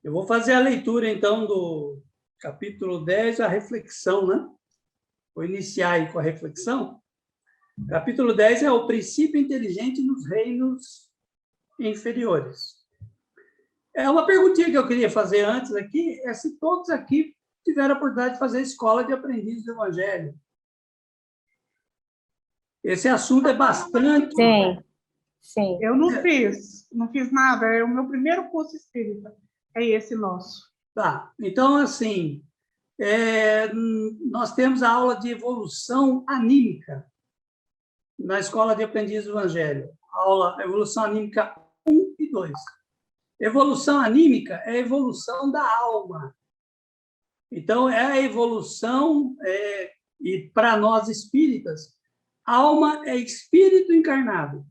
Eu vou fazer a leitura, então, do capítulo 10, a reflexão, né? Vou iniciar aí com a reflexão. Capítulo 10 é o princípio inteligente nos reinos inferiores. É uma perguntinha que eu queria fazer antes aqui, é se todos aqui tiveram a oportunidade de fazer escola de aprendizes do Evangelho. Esse assunto é bastante... Sim. Eu não fiz nada, é o meu primeiro curso espírita, é esse nosso. Tá, então, assim, nós temos a aula de evolução anímica na Escola de Aprendizes do Evangelho. Aula Evolução Anímica 1 e 2. Evolução anímica é a evolução da alma. Então, é a evolução, e para nós espíritas, alma é espírito encarnado.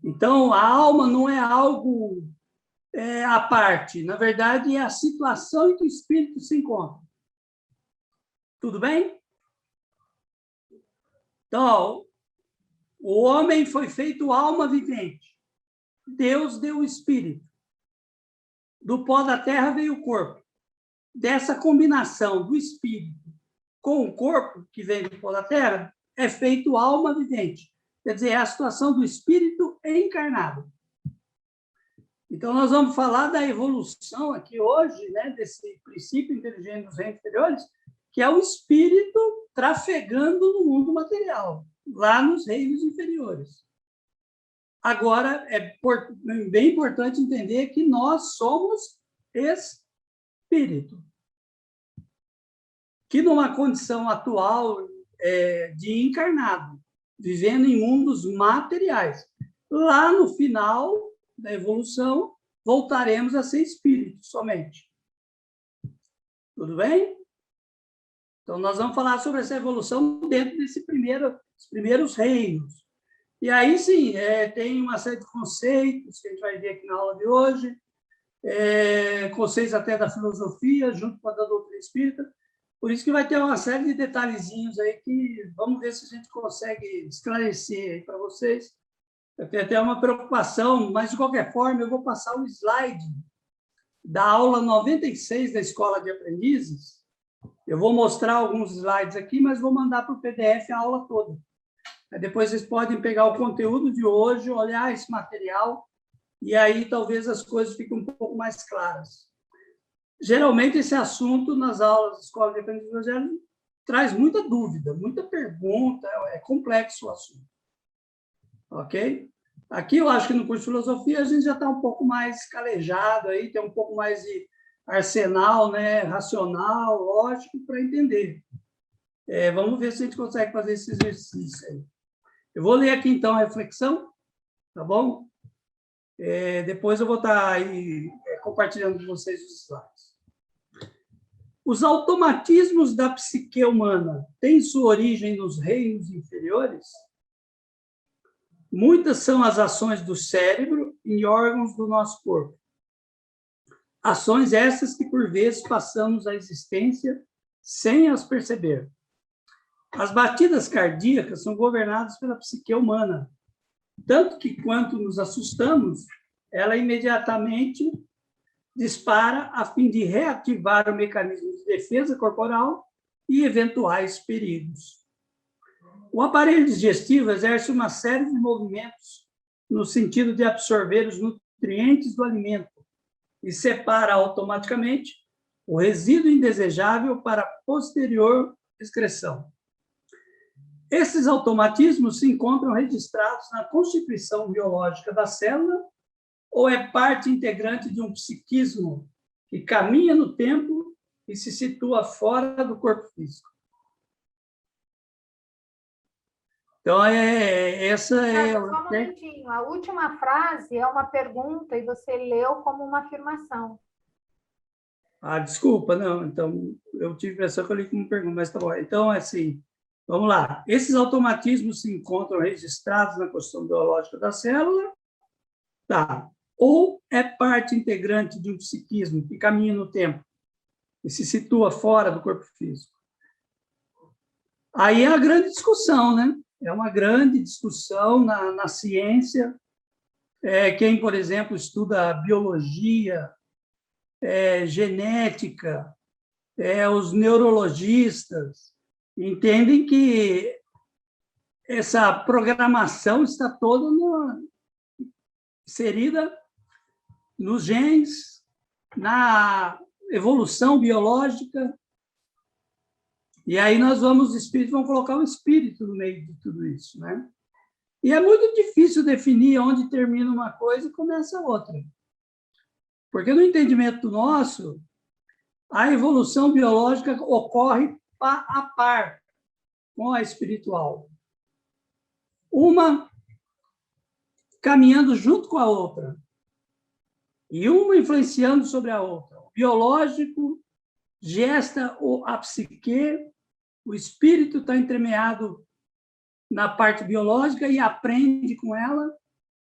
Então, a alma não é algo à parte. Na verdade, é a situação em que o espírito se encontra. Tudo bem? Então, o homem foi feito alma vivente. Deus deu o espírito. Do pó da terra veio o corpo. Dessa combinação do espírito com o corpo, que vem do pó da terra, é feito alma vivente. Quer dizer, é a situação do espírito encarnado. Então, nós vamos falar da evolução aqui hoje, né, desse princípio inteligente dos reinos inferiores, que é o espírito trafegando no mundo material, lá nos reinos inferiores. Agora, é bem importante entender que nós somos espírito, que numa condição atual de encarnado, vivendo em mundos materiais. Lá no final da evolução, voltaremos a ser espírito somente. Tudo bem? Então, nós vamos falar sobre essa evolução dentro dos primeiros reinos. E aí, sim, tem uma série de conceitos que a gente vai ver aqui na aula de hoje, conceitos até da filosofia, junto com a da doutrina espírita. Por isso que vai ter uma série de detalhezinhos aí que vamos ver se a gente consegue esclarecer aí para vocês. Eu tenho até uma preocupação, mas, de qualquer forma, eu vou passar o slide da aula 96 da Escola de Aprendizes. Eu vou mostrar alguns slides aqui, mas vou mandar para o PDF a aula toda. Aí depois vocês podem pegar o conteúdo de hoje, olhar esse material, e aí talvez as coisas fiquem um pouco mais claras. Geralmente, esse assunto, nas aulas da Escola de Aprendizes do Evangelho, traz muita dúvida, muita pergunta, é complexo o assunto. Ok? Aqui, eu acho que no curso de filosofia, a gente já está um pouco mais calejado, aí, tem um pouco mais de arsenal, né, racional, lógico, para entender. Vamos ver se a gente consegue fazer esse exercício aí. Eu vou ler aqui, então, a reflexão, tá bom? Depois eu vou estar aí compartilhando com vocês os slides. Os automatismos da psique humana têm sua origem nos reinos inferiores? Muitas são as ações do cérebro e órgãos do nosso corpo. Ações essas que, por vezes, passamos a existência sem as perceber. As batidas cardíacas são governadas pela psique humana, tanto que, quando nos assustamos, ela imediatamente dispara a fim de reativar o mecanismo de defesa corporal e eventuais perigos. O aparelho digestivo exerce uma série de movimentos no sentido de absorver os nutrientes do alimento e separa automaticamente o resíduo indesejável para posterior excreção. Esses automatismos se encontram registrados na constituição biológica da célula ou é parte integrante de um psiquismo que caminha no tempo e se situa fora do corpo físico? Então, essa é... Só um momentinho. A última frase é uma pergunta e você leu como uma afirmação. Desculpa, não. Então, eu tive a impressão que eu li como pergunta, mas tá bom. Então, assim, vamos lá. Esses automatismos se encontram registrados na constituição biológica da célula, tá? Ou é parte integrante de um psiquismo que caminha no tempo e se situa fora do corpo físico? Aí é a grande discussão, né? É uma grande discussão na ciência. Quem, por exemplo, estuda a biologia genética, os neurologistas, entendem que essa programação está toda inserida nos genes, na evolução biológica. E aí os espíritos vão colocar o espírito no meio de tudo isso, né? E é muito difícil definir onde termina uma coisa e começa outra. Porque no entendimento nosso, a evolução biológica ocorre a par com a espiritual. Uma caminhando junto com a outra. E uma influenciando sobre a outra. O biológico gesta a psique, o espírito está entremeado na parte biológica e aprende com ela,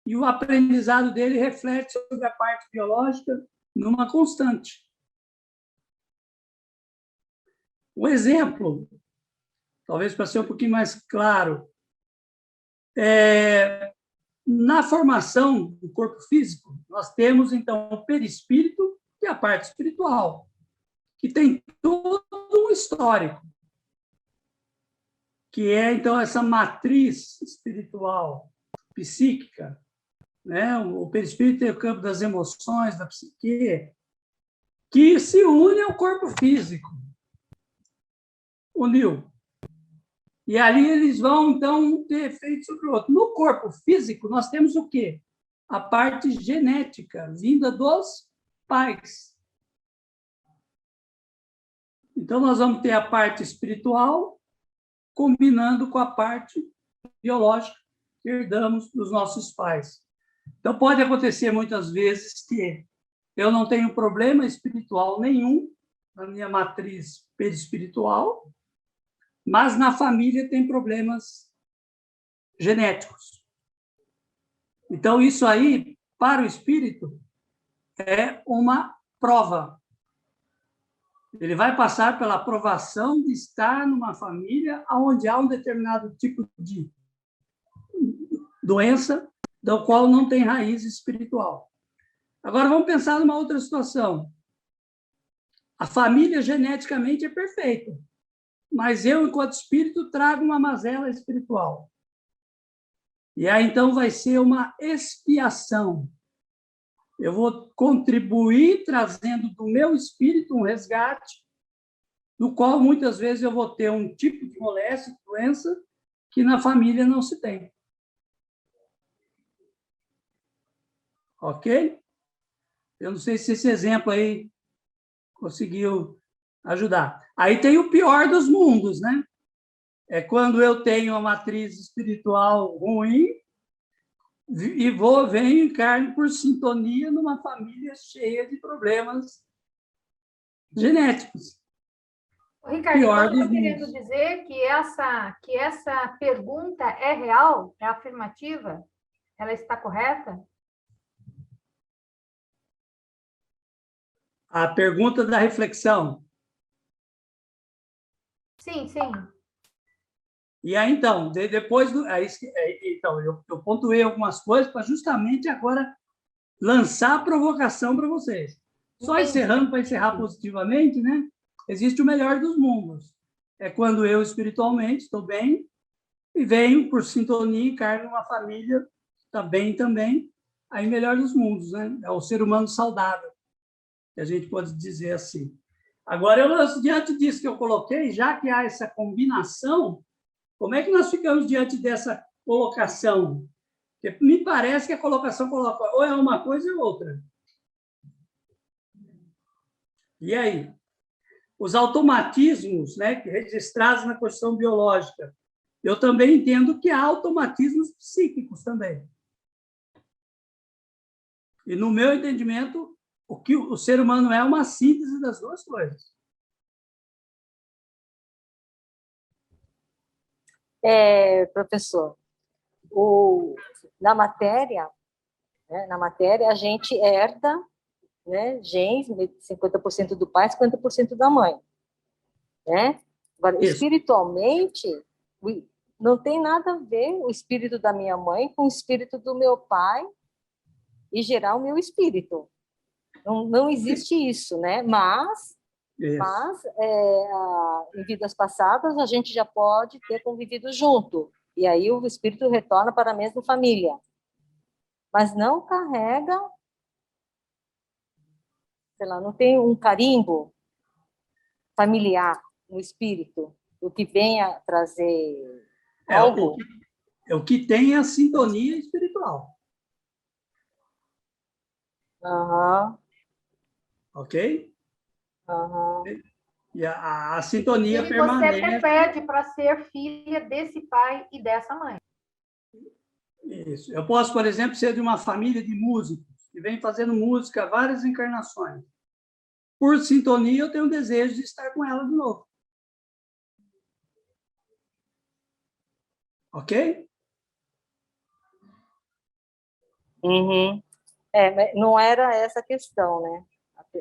e o aprendizado dele reflete sobre a parte biológica numa constante. Um exemplo, talvez para ser um pouquinho mais claro, na formação do corpo físico, nós temos, então, o perispírito e a parte espiritual, que tem todo um histórico, que é, então, essa matriz espiritual, psíquica, né? O perispírito é o campo das emoções, da psique, que se une ao corpo físico. Uniu. E ali eles vão, então, ter efeito sobre o outro. No corpo físico, nós temos o quê? A parte genética, vinda dos pais. Então, nós vamos ter a parte espiritual combinando com a parte biológica que herdamos dos nossos pais. Então, pode acontecer muitas vezes que eu não tenho problema espiritual nenhum na minha matriz perispiritual, mas na família tem problemas genéticos. Então, isso aí, para o espírito, é uma prova. Ele vai passar pela aprovação de estar numa família onde há um determinado tipo de doença, do qual não tem raiz espiritual. Agora, vamos pensar numa outra situação. A família geneticamente é perfeita, mas eu, enquanto espírito, trago uma mazela espiritual. E aí, então, vai ser uma expiação. Eu vou contribuir trazendo do meu espírito um resgate, no qual, muitas vezes, eu vou ter um tipo de moléstia, doença, que na família não se tem. Ok? Eu não sei se esse exemplo aí conseguiu ajudar. Aí tem o pior dos mundos, né? É quando eu tenho uma matriz espiritual ruim e venho em carne por sintonia numa família cheia de problemas genéticos. Ricardo, Pior você está dos querendo mundos. dizer que essa pergunta é real, é afirmativa? Ela está correta? A pergunta da reflexão. Sim, sim. E aí, então, depois do. Então, eu pontuei algumas coisas para justamente agora lançar a provocação para vocês. Só encerrando, para encerrar positivamente, né? Existe o melhor dos mundos. É quando eu, espiritualmente, estou bem e venho, por sintonia, encarno uma família que está bem também. Aí, melhor dos mundos, né? É o ser humano saudável, que a gente pode dizer assim. Agora, diante disso que eu coloquei, já que há essa combinação, como é que nós ficamos diante dessa colocação? Porque me parece que a colocação coloca ou é uma coisa ou outra. E aí? Os automatismos, né, registrados na Constituição Biológica, eu também entendo que há automatismos psíquicos também. E, no meu entendimento, o que o ser humano é uma síntese das duas coisas. Professor, na matéria, né, a gente herda, né, genes, 50% do pai, 50% da mãe. Né? Agora, espiritualmente, não tem nada a ver o espírito da minha mãe com o espírito do meu pai e gerar o meu espírito. Não existe isso, né? Mas Isso. em vidas passadas, a gente já pode ter convivido junto. E aí o espírito retorna para a mesma família. Mas não carrega, sei lá, não tem um carimbo familiar no espírito, o que venha trazer algo. O que tem é a sintonia espiritual. Aham. Ok? Aham. E a sintonia E permanece. você pede para ser filha desse pai e dessa mãe. Isso. Eu posso, por exemplo, ser de uma família de músicos que vem fazendo música há várias encarnações. Por sintonia, eu tenho o desejo de estar com ela de novo. Ok? Uhum. Mas não era essa a questão, né?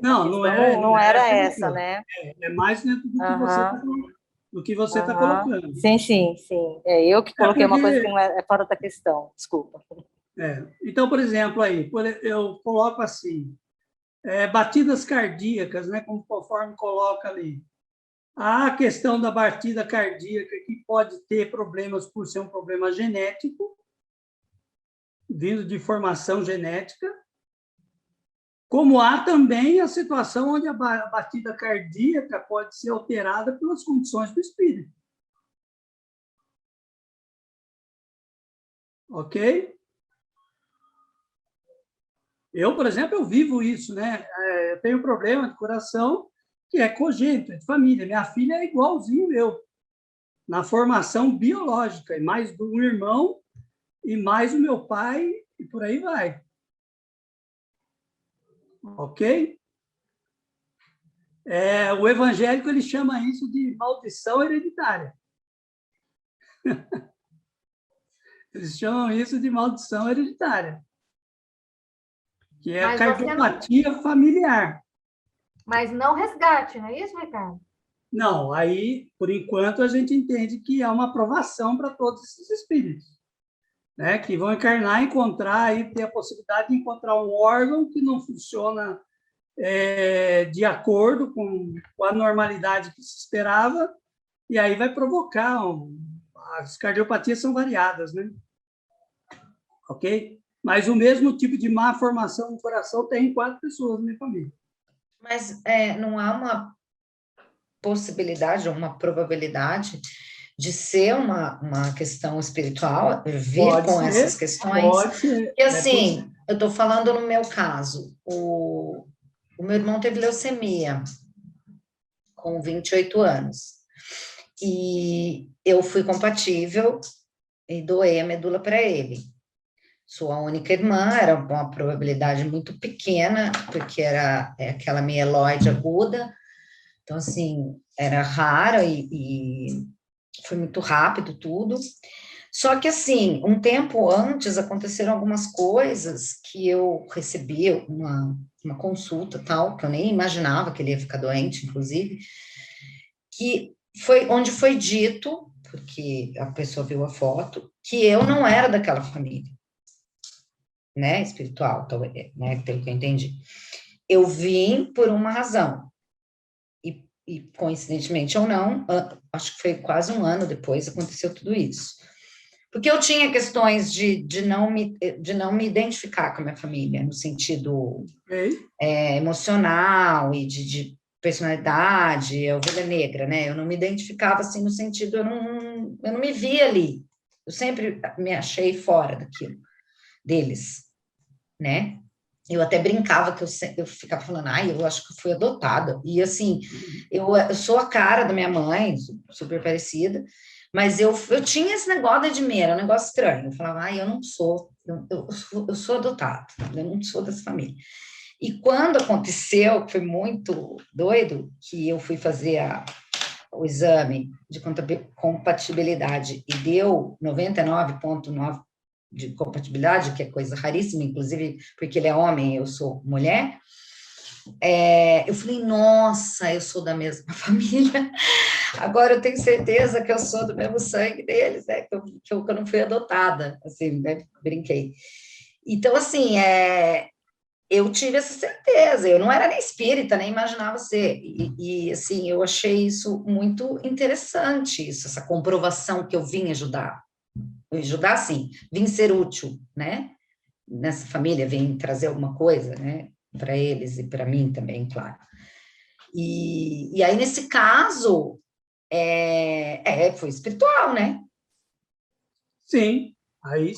Não, não é. Não era essa, essa, né? É mais dentro do que você está colocando. Sim, sim, sim. Eu que coloquei uma coisa que não é fora da questão, desculpa. Então, por exemplo, aí, eu coloco assim, batidas cardíacas, né, conforme coloca ali. A questão da batida cardíaca, que pode ter problemas por ser um problema genético, vindo de formação genética, como há também a situação onde a batida cardíaca pode ser alterada pelas condições do espírito. Ok? Eu, por exemplo, eu vivo isso, né? Eu tenho problema de coração que é congênito, é de família. Minha filha é igualzinho eu, na formação biológica, e mais um irmão, e mais o meu pai, e por aí vai. Ok? O evangélico, ele chama isso de maldição hereditária. Eles chamam isso de maldição hereditária, que é a cardiopatia familiar. Mas não resgate, não é isso, Ricardo? Não, aí, por enquanto, a gente entende que há uma aprovação para todos esses espíritos, né, que vão encarnar, encontrar, e ter a possibilidade de encontrar um órgão que não funciona de acordo com a normalidade que se esperava, e aí vai provocar. As cardiopatias são variadas, né? Ok? Mas o mesmo tipo de má formação no coração tem em 4 pessoas na minha família. Mas não há uma possibilidade, uma probabilidade de ser uma questão espiritual, vir com essas questões? Pode ser. Porque, assim, eu estou falando no meu caso, o meu irmão teve leucemia com 28 anos, e eu fui compatível e doei a medula para ele. Sou a única irmã, era uma probabilidade muito pequena, porque era aquela mieloide aguda, então, assim, era rara e foi muito rápido tudo. Só que, assim, um tempo antes aconteceram algumas coisas que eu recebi uma consulta, tal, que eu nem imaginava que ele ia ficar doente, inclusive, que foi onde foi dito, porque a pessoa viu a foto, que eu não era daquela família, né, espiritual, né, pelo que eu entendi. Eu vim por uma razão, e coincidentemente ou não, acho que foi quase um ano depois aconteceu tudo isso. Porque eu tinha questões de não me identificar com a minha família, no sentido emocional e de personalidade, ovelha negra, né? Eu não me identificava assim no sentido, eu não me via ali. Eu sempre me achei fora daquilo, deles, né? Eu até brincava que eu ficava falando, eu acho que eu fui adotada. E, assim, eu sou a cara da minha mãe, super parecida, mas eu tinha esse negócio de Edmeira, um negócio estranho. Eu falava, eu não sou, eu sou adotada, eu não sou dessa família. E quando aconteceu, foi muito doido, que eu fui fazer o exame de compatibilidade e deu 99,9% de compatibilidade, que é coisa raríssima, inclusive porque ele é homem e eu sou mulher, eu falei, nossa, eu sou da mesma família, agora eu tenho certeza que eu sou do mesmo sangue deles, né, que eu não fui adotada, assim, né, brinquei. Então, assim, eu tive essa certeza, eu não era nem espírita, nem imaginava ser, assim, eu achei isso muito interessante, essa comprovação que eu vim ajudar, sim, vim ser útil, né, nessa família, vim trazer alguma coisa, né, para eles e para mim também, claro. E aí, nesse caso, foi espiritual, né? Sim, aí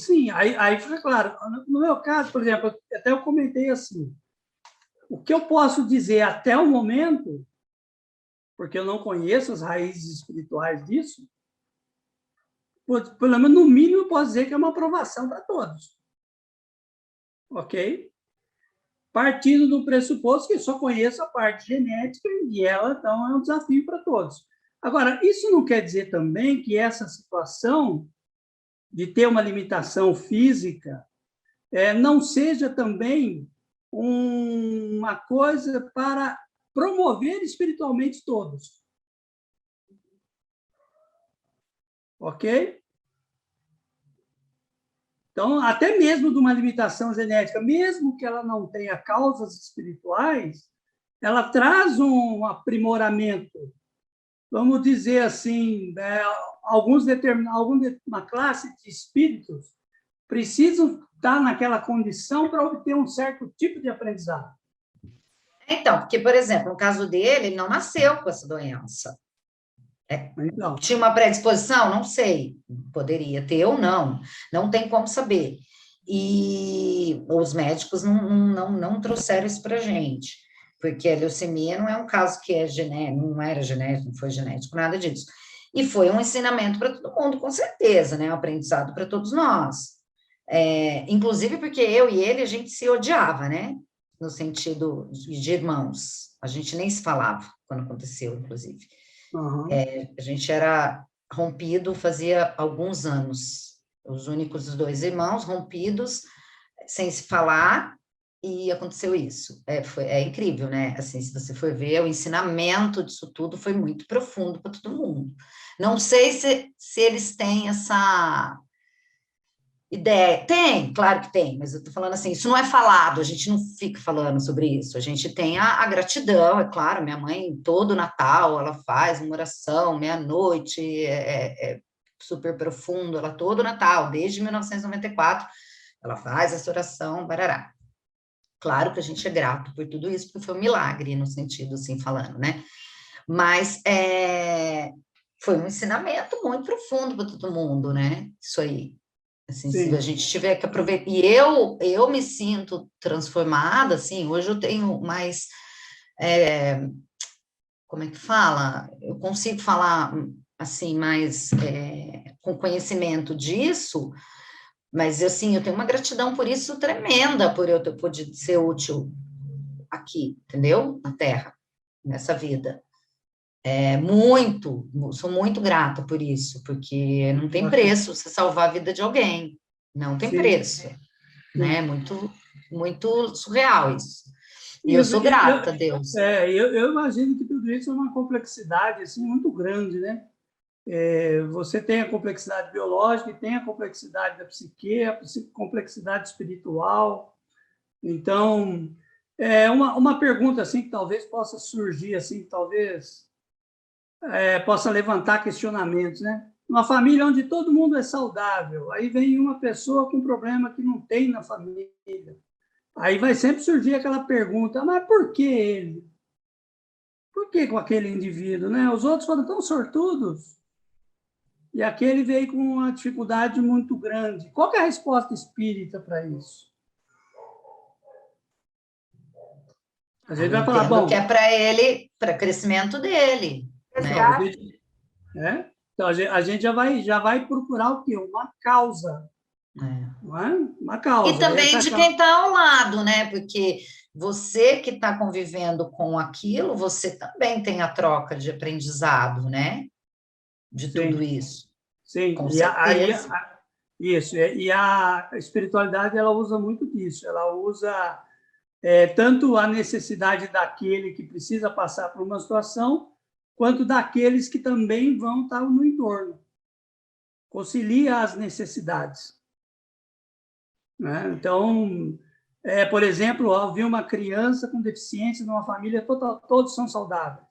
fica claro. No meu caso, por exemplo, até eu comentei assim, o que eu posso dizer até o momento, porque eu não conheço as raízes espirituais disso, pelo menos no mínimo eu posso dizer que é uma aprovação para todos. Ok? Partindo do pressuposto que só conheço a parte genética e ela, então, é um desafio para todos. Agora, isso não quer dizer também que essa situação de ter uma limitação física não seja também uma coisa para promover espiritualmente todos. Ok? Então, até mesmo de uma limitação genética, mesmo que ela não tenha causas espirituais, ela traz um aprimoramento. Vamos dizer assim, alguma classe de espíritos precisam estar naquela condição para obter um certo tipo de aprendizado. Então, porque, por exemplo, no caso dele, ele não nasceu com essa doença. Então, Tinha uma predisposição? Não sei. Poderia ter ou não tem como saber. E os médicos não trouxeram isso para a gente, porque a leucemia não é um caso que é genético, não era genético, não foi genético, nada disso. E foi um ensinamento para todo mundo, com certeza, né? Um aprendizado para todos nós. Inclusive porque eu e ele, a gente se odiava, né? No sentido de irmãos. A gente nem se falava quando aconteceu, inclusive. A gente era rompido fazia alguns anos. Os únicos dois irmãos rompidos, sem se falar, e aconteceu isso. É incrível, né? Assim, se você for ver, o ensinamento disso tudo foi muito profundo para todo mundo. Não sei se eles têm essa ideia. Tem, claro que tem, mas eu estou falando assim, isso não é falado, a gente não fica falando sobre isso, a gente tem a gratidão, é claro, minha mãe, todo Natal, ela faz uma oração, meia-noite, é super profundo, ela todo Natal, desde 1994, ela faz essa oração, barará. Claro que a gente é grato por tudo isso, porque foi um milagre, no sentido assim, falando, né? Mas foi um ensinamento muito profundo para todo mundo, né? Isso aí. Assim, se a gente tiver que aproveitar. E eu me sinto transformada, assim, hoje eu tenho mais. Como é que fala? Eu consigo falar, assim, mais com conhecimento disso, mas, assim, eu tenho uma gratidão por isso tremenda, por eu poder ser útil aqui, entendeu? Na Terra, nessa vida. Sou muito grata por isso, porque não tem preço você salvar a vida de alguém, não tem preço, né? Muito, muito surreal isso. E eu sou grata a Deus. Eu imagino que tudo isso é uma complexidade assim, muito grande, né? Você tem a complexidade biológica, e tem a complexidade da psique, a complexidade espiritual. Então, uma pergunta assim que talvez possa surgir, assim, que talvez possa levantar questionamentos, né? Uma família onde todo mundo é saudável, aí vem uma pessoa com um problema que não tem na família. Aí vai sempre surgir aquela pergunta, mas por que ele? Por que com aquele indivíduo, né? Os outros foram tão sortudos e aquele veio com uma dificuldade muito grande. Qual que é a resposta espírita para isso? A gente vai falar, bom... que é para ele, para o crescimento dele. Né? Então, a gente já vai procurar o quê? Uma causa. Não é? Uma causa. E também de quem está ao lado, né? Porque você que está convivendo com aquilo, você também tem a troca de aprendizado, né? De tudo isso. Sim, com certeza. E a espiritualidade, ela usa muito disso. Ela usa tanto a necessidade daquele que precisa passar por uma situação, quanto daqueles que também vão estar no entorno. Concilia as necessidades. Né? Então, Por exemplo, havia uma criança com deficiência numa família, todos são saudáveis.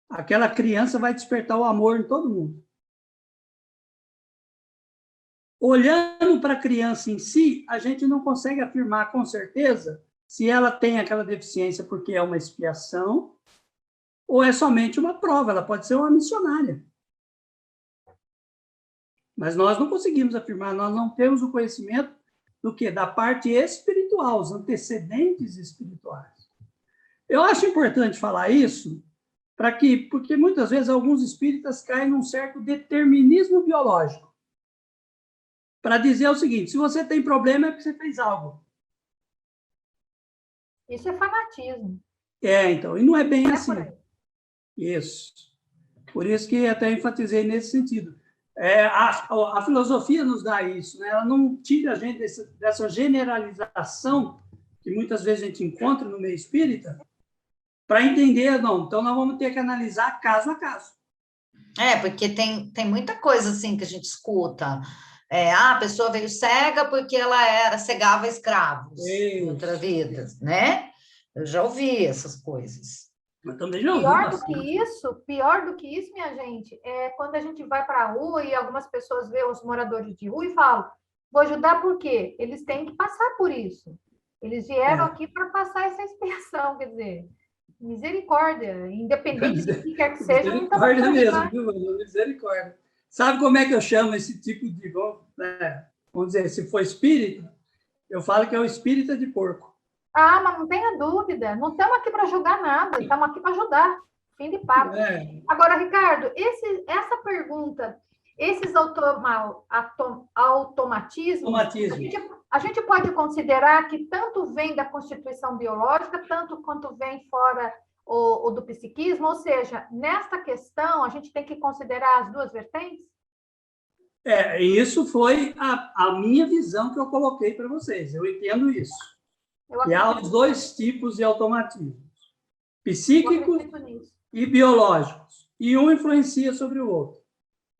Aquela criança vai despertar o amor em todo mundo. Olhando para a criança em si, a gente não consegue afirmar com certeza se ela tem aquela deficiência porque é uma expiação ou é somente uma prova, ela pode ser uma missionária. Mas nós não conseguimos afirmar, nós não temos o conhecimento do quê? Da parte espiritual, os antecedentes espirituais. Eu acho importante falar isso, porque muitas vezes alguns espíritas caem num certo determinismo biológico. Para dizer o seguinte, se você tem problema é porque você fez algo. Isso é fanatismo. Então, e não é bem assim. Por aí. Isso. Por isso que até enfatizei nesse sentido. A filosofia nos dá isso, né? Ela não tira a gente dessa generalização que muitas vezes a gente encontra no meio espírita para entender, não. Então, nós vamos ter que analisar caso a caso. Porque tem muita coisa assim que a gente escuta. A pessoa veio cega porque ela cegava escravos em outra vida, né? Eu já ouvi essas coisas. Mas também já ouvi pior do que isso, minha gente, é quando a gente vai para a rua e algumas pessoas veem os moradores de rua e falam, vou ajudar por quê? Eles têm que passar por isso. Eles vieram aqui para passar essa expiação, quer dizer, misericórdia, independente do que quer que seja. Misericórdia mesmo, viu, mano? Misericórdia. Sabe como é que eu chamo esse tipo de, vamos dizer, se for espírita, eu falo que é o espírita de porco. Mas não tenha dúvida, não estamos aqui para julgar nada, estamos aqui para ajudar. Fim de papo. Agora, Ricardo, essa pergunta, esses automatismos, a gente pode considerar que tanto vem da constituição biológica, tanto quanto vem fora o do psiquismo, ou seja, nesta questão, a gente tem que considerar as duas vertentes? Isso foi a minha visão que eu coloquei para vocês, eu entendo isso. E há os dois tipos de automatismos, psíquicos e biológicos, e um influencia sobre o outro.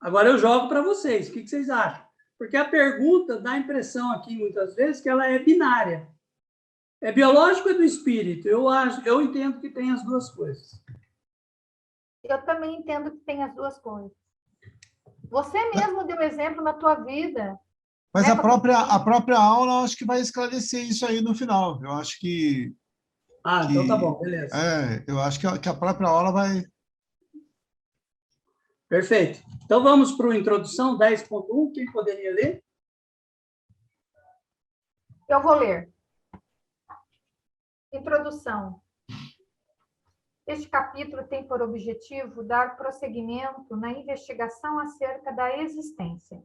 Agora eu jogo para vocês, o que vocês acham? Porque a pergunta dá a impressão aqui, muitas vezes, que ela é binária. É biológico ou é do espírito? Eu entendo que tem as duas coisas. Eu também entendo que tem as duas coisas. Você mesmo deu exemplo na tua vida. Mas a própria aula, acho que vai esclarecer isso aí no final. Eu acho que... então tá bom, beleza. Eu acho que a própria aula vai... Perfeito. Então vamos para a introdução 10.1. Quem poderia ler? Eu vou ler. Introdução. Este capítulo tem por objetivo dar prosseguimento na investigação acerca da existência.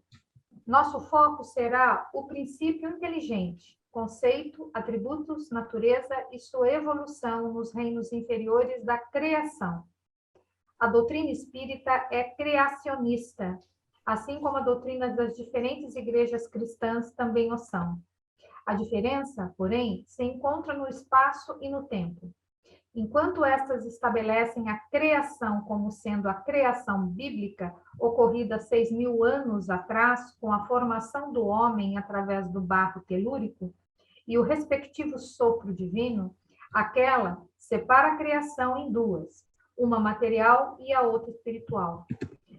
Nosso foco será o princípio inteligente, conceito, atributos, natureza e sua evolução nos reinos inferiores da criação. A doutrina espírita é criacionista, assim como a doutrina das diferentes igrejas cristãs também o são. A diferença, porém, se encontra no espaço e no tempo. Enquanto estas estabelecem a criação como sendo a criação bíblica, ocorrida 6.000 anos atrás, com a formação do homem através do barro telúrico, e o respectivo sopro divino, aquela separa a criação em duas, uma material e a outra espiritual,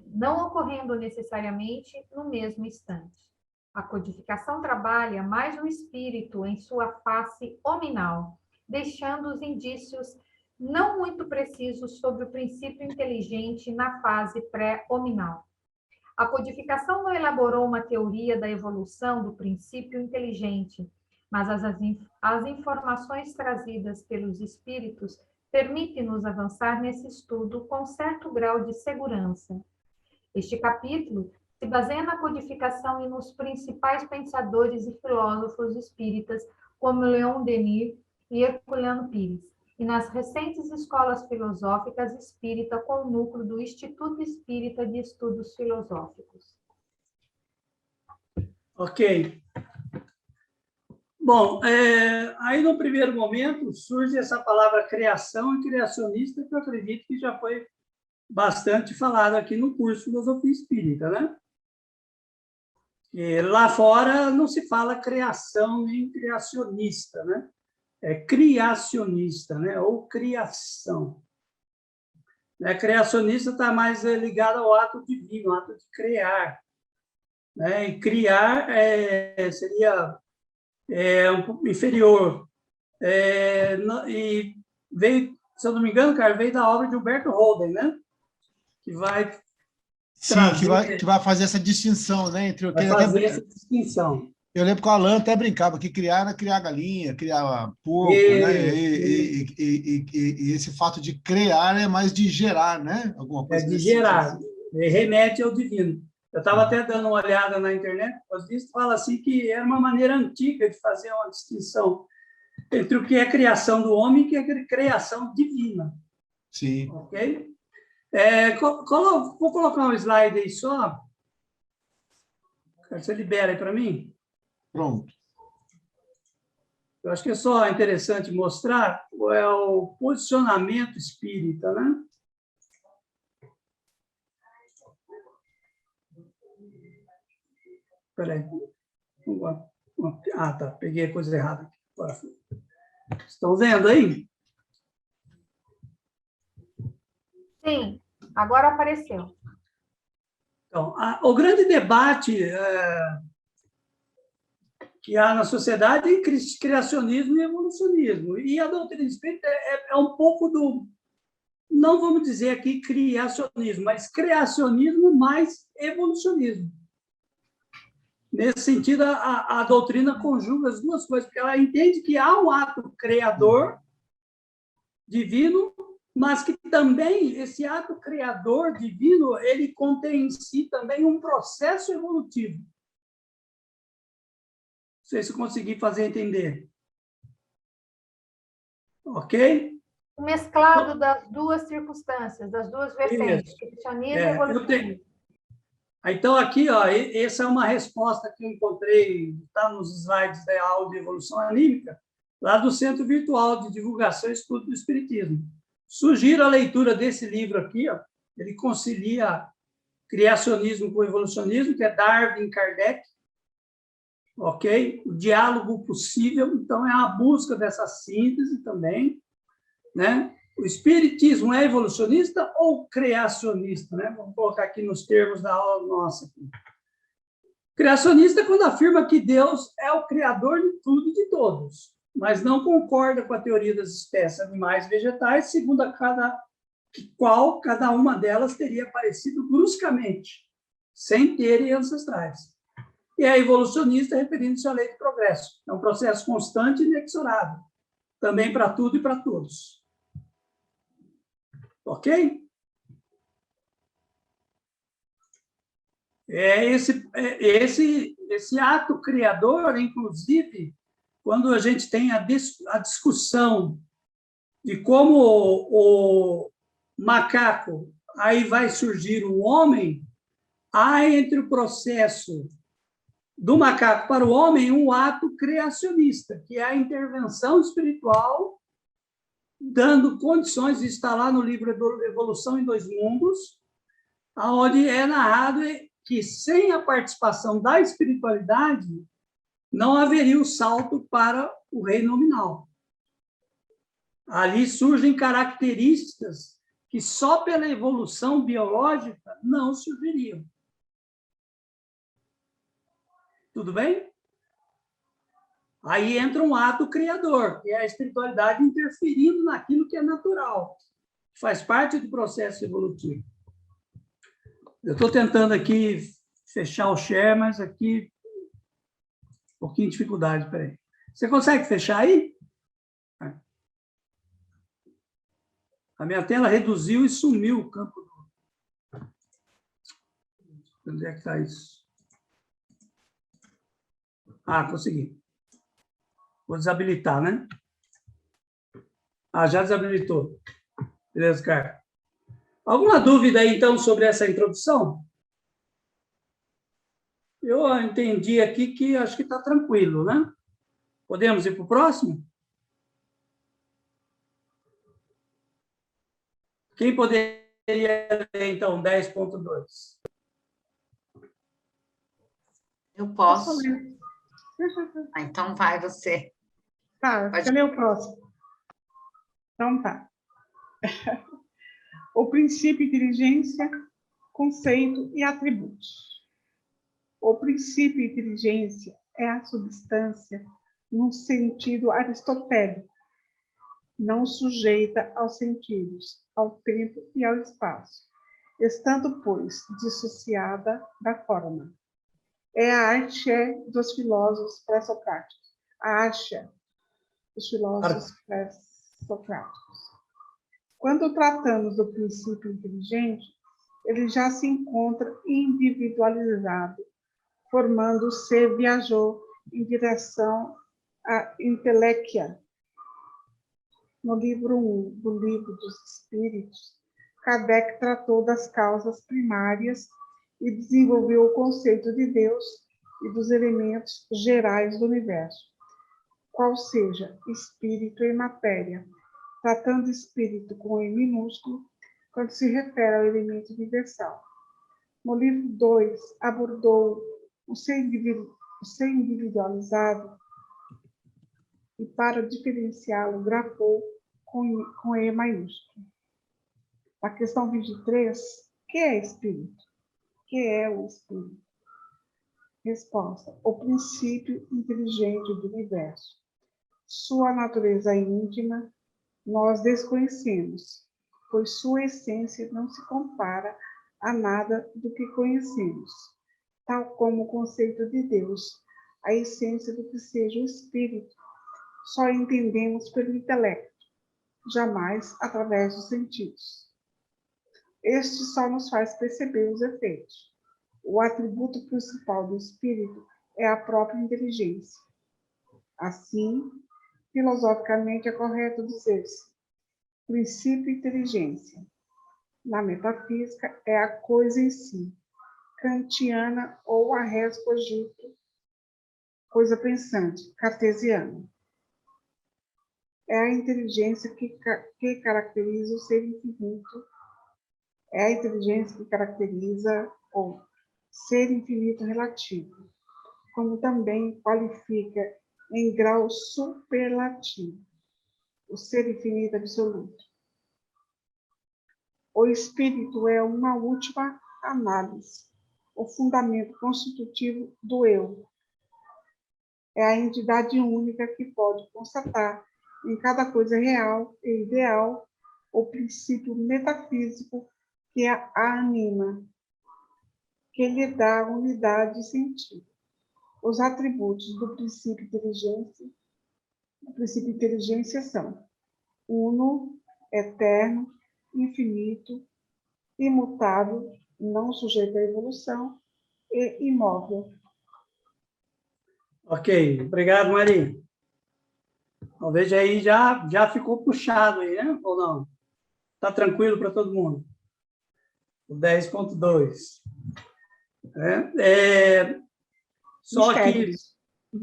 não ocorrendo necessariamente no mesmo instante. A codificação trabalha mais no espírito em sua face hominal, deixando os indícios não muito precisos sobre o princípio inteligente na fase pré-hominal. A codificação não elaborou uma teoria da evolução do princípio inteligente, mas as informações trazidas pelos espíritos permitem-nos avançar nesse estudo com certo grau de segurança. Este capítulo se baseia na codificação e nos principais pensadores e filósofos espíritas, como Leon Denis e Herculano Pires, e nas recentes escolas filosóficas espírita com o núcleo do Instituto Espírita de Estudos Filosóficos. Ok. Bom, aí no primeiro momento surge essa palavra criação e criacionista, que eu acredito que já foi bastante falado aqui no curso de Filosofia Espírita, né? E lá fora não se fala criação nem criacionista, né? criacionista, né? Ou criação. Criacionista está mais ligado ao ato divino, ao ato de criar. Né? E criar seria um pouco inferior. E veio, se eu não me engano, cara, veio da obra de Humberto Holden, né? Que vai que vai fazer essa distinção, né? Entre o que essa distinção. Eu lembro que o Alan até brincava que criar era criar galinha, criar porco, né? E esse fato de criar é mais de gerar, né? Alguma coisa de gerar, remete ao divino. Eu estava até dando uma olhada na internet, fala assim que era uma maneira antiga de fazer uma distinção entre o que é criação do homem e o que é criação divina. Sim. Ok? Vou colocar um slide aí só. Você libera aí para mim? Pronto. Eu acho que é só interessante mostrar o posicionamento espírita, né? Espera aí. Ah, tá. Peguei a coisa errada aqui. Estão vendo aí? Sim, agora apareceu. Então, o grande debate que há na sociedade é criacionismo e evolucionismo. E a doutrina espírita é um pouco do, não vamos dizer aqui criacionismo, mas criacionismo mais evolucionismo. Nesse sentido, a doutrina conjuga as duas coisas, porque ela entende que há um ato criador divino, mas que também esse ato criador divino, ele contém em si também um processo evolutivo. Não sei se eu consegui fazer entender. Ok? O mesclado das duas circunstâncias, das duas vertentes, criacionismo e evolucionismo. Então, aqui, essa é uma resposta que eu encontrei, está nos slides da aula de evolução anímica, lá do Centro Virtual de Divulgação e Estudo do Espiritismo. Sugiro a leitura desse livro aqui, ele concilia criacionismo com evolucionismo, que é Darwin e Kardec, ok? O diálogo possível, então, é a busca dessa síntese também, né? O espiritismo é evolucionista ou criacionista, né? Vamos colocar aqui nos termos da aula nossa. Criacionista é quando afirma que Deus é o criador de tudo e de todos, mas não concorda com a teoria das espécies animais e vegetais, segundo cada uma delas teria aparecido bruscamente, sem terem ancestrais. E a evolucionista, referindo-se à lei do progresso. É um processo constante e inexorável, também para tudo e para todos. Ok? Esse ato criador, inclusive, quando a gente tem a discussão de como o macaco, aí vai surgir o homem, há entre o processo do macaco para o homem um ato criacionista, que é a intervenção espiritual, dando condições, de estar lá no livro Evolução em Dois Mundos, onde é narrado que sem a participação da espiritualidade não haveria o salto para o reino nominal. Ali surgem características que só pela evolução biológica não surgiriam. Tudo bem? Aí entra um ato criador, que é a espiritualidade interferindo naquilo que é natural, que faz parte do processo evolutivo. Eu estou tentando aqui fechar o share, mas aqui um pouquinho de dificuldade. Espera aí. Você consegue fechar aí? A minha tela reduziu e sumiu o campo. Onde é que está isso? Ah, consegui. Vou desabilitar, né? Ah, já desabilitou. Beleza, cara. Alguma dúvida aí, então, sobre essa introdução? Eu entendi aqui que acho que está tranquilo, né? Podemos ir para o próximo? Quem poderia ler, então, 10.2? Eu posso. Então vai você. Tá, Pode- você lê o próximo. Então tá. O princípio, inteligência, conceito e atributos. O princípio, inteligência, é a substância num sentido aristotélico, não sujeita aos sentidos, ao tempo e ao espaço, estando, pois, dissociada da forma. É a arte dos filósofos pré-socráticos. A arte dos filósofos pré-socráticos. Quando tratamos do princípio inteligente, ele já se encontra individualizado, formando o ser viajou em direção à inteléquia. No livro 1 do Livro dos Espíritos, Kardec tratou das causas primárias e desenvolveu o conceito de Deus e dos elementos gerais do universo, qual seja espírito e matéria, tratando espírito com E minúsculo, quando se refere ao elemento universal. No livro 2, abordou o ser individualizado e, para diferenciá-lo, grafou com E maiúsculo. A questão 23, que é espírito? Que é o espírito? Resposta: o princípio inteligente do universo. Sua natureza íntima nós desconhecemos, pois sua essência não se compara a nada do que conhecemos, tal como o conceito de Deus, a essência do que seja o espírito, só entendemos pelo intelecto, jamais através dos sentidos. Este só nos faz perceber os efeitos. O atributo principal do espírito é a própria inteligência. Assim, filosoficamente é correto dizer-se: princípio inteligência. Na metafísica, é a coisa em si, kantiana ou a res cogito, coisa pensante, cartesiana. É a inteligência que caracteriza o ser infinito, é a inteligência que caracteriza o ser infinito relativo, como também qualifica em grau superlativo o ser infinito absoluto. O espírito é uma última análise, o fundamento constitutivo do eu. É a entidade única que pode constatar em cada coisa real e ideal o princípio metafísico que a anima, que lhe dá unidade e sentido. Os atributos do princípio inteligência são uno, eterno, infinito, imutável, não sujeito à evolução e imóvel. Ok, obrigado, Maria. Talvez aí já ficou puxado aí, né? Ou não? Está tranquilo para todo mundo? O 10.2. Só que,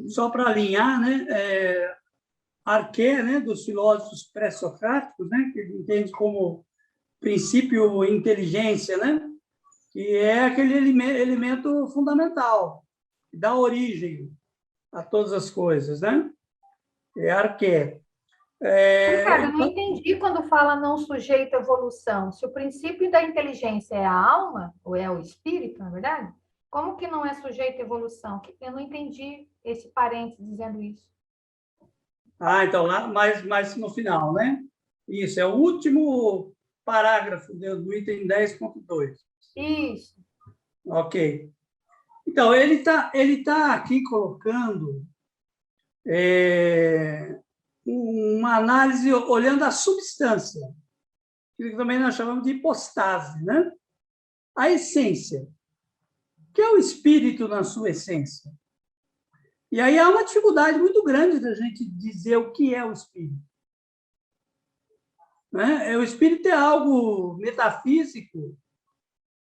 só para alinhar, né? Arqué, né, dos filósofos pré-socráticos, né, que ele entende como princípio inteligência, né, que é aquele elemento fundamental, que dá origem a todas as coisas, né? É Arqué. Ricardo, eu não entendi quando fala não sujeito à evolução. Se o princípio da inteligência é a alma, ou é o espírito, na verdade, como que não é sujeito à evolução? Eu não entendi esse parênteses dizendo isso. Ah, então, lá, mais no final, né? Isso, é o último parágrafo do item 10.2. Isso. Ok. Então, ele tá aqui colocando uma análise olhando a substância, que também nós chamamos de hipostase, né? A essência. O que é o espírito na sua essência? E aí há uma dificuldade muito grande da gente dizer o que é o espírito. Né? O espírito é algo metafísico,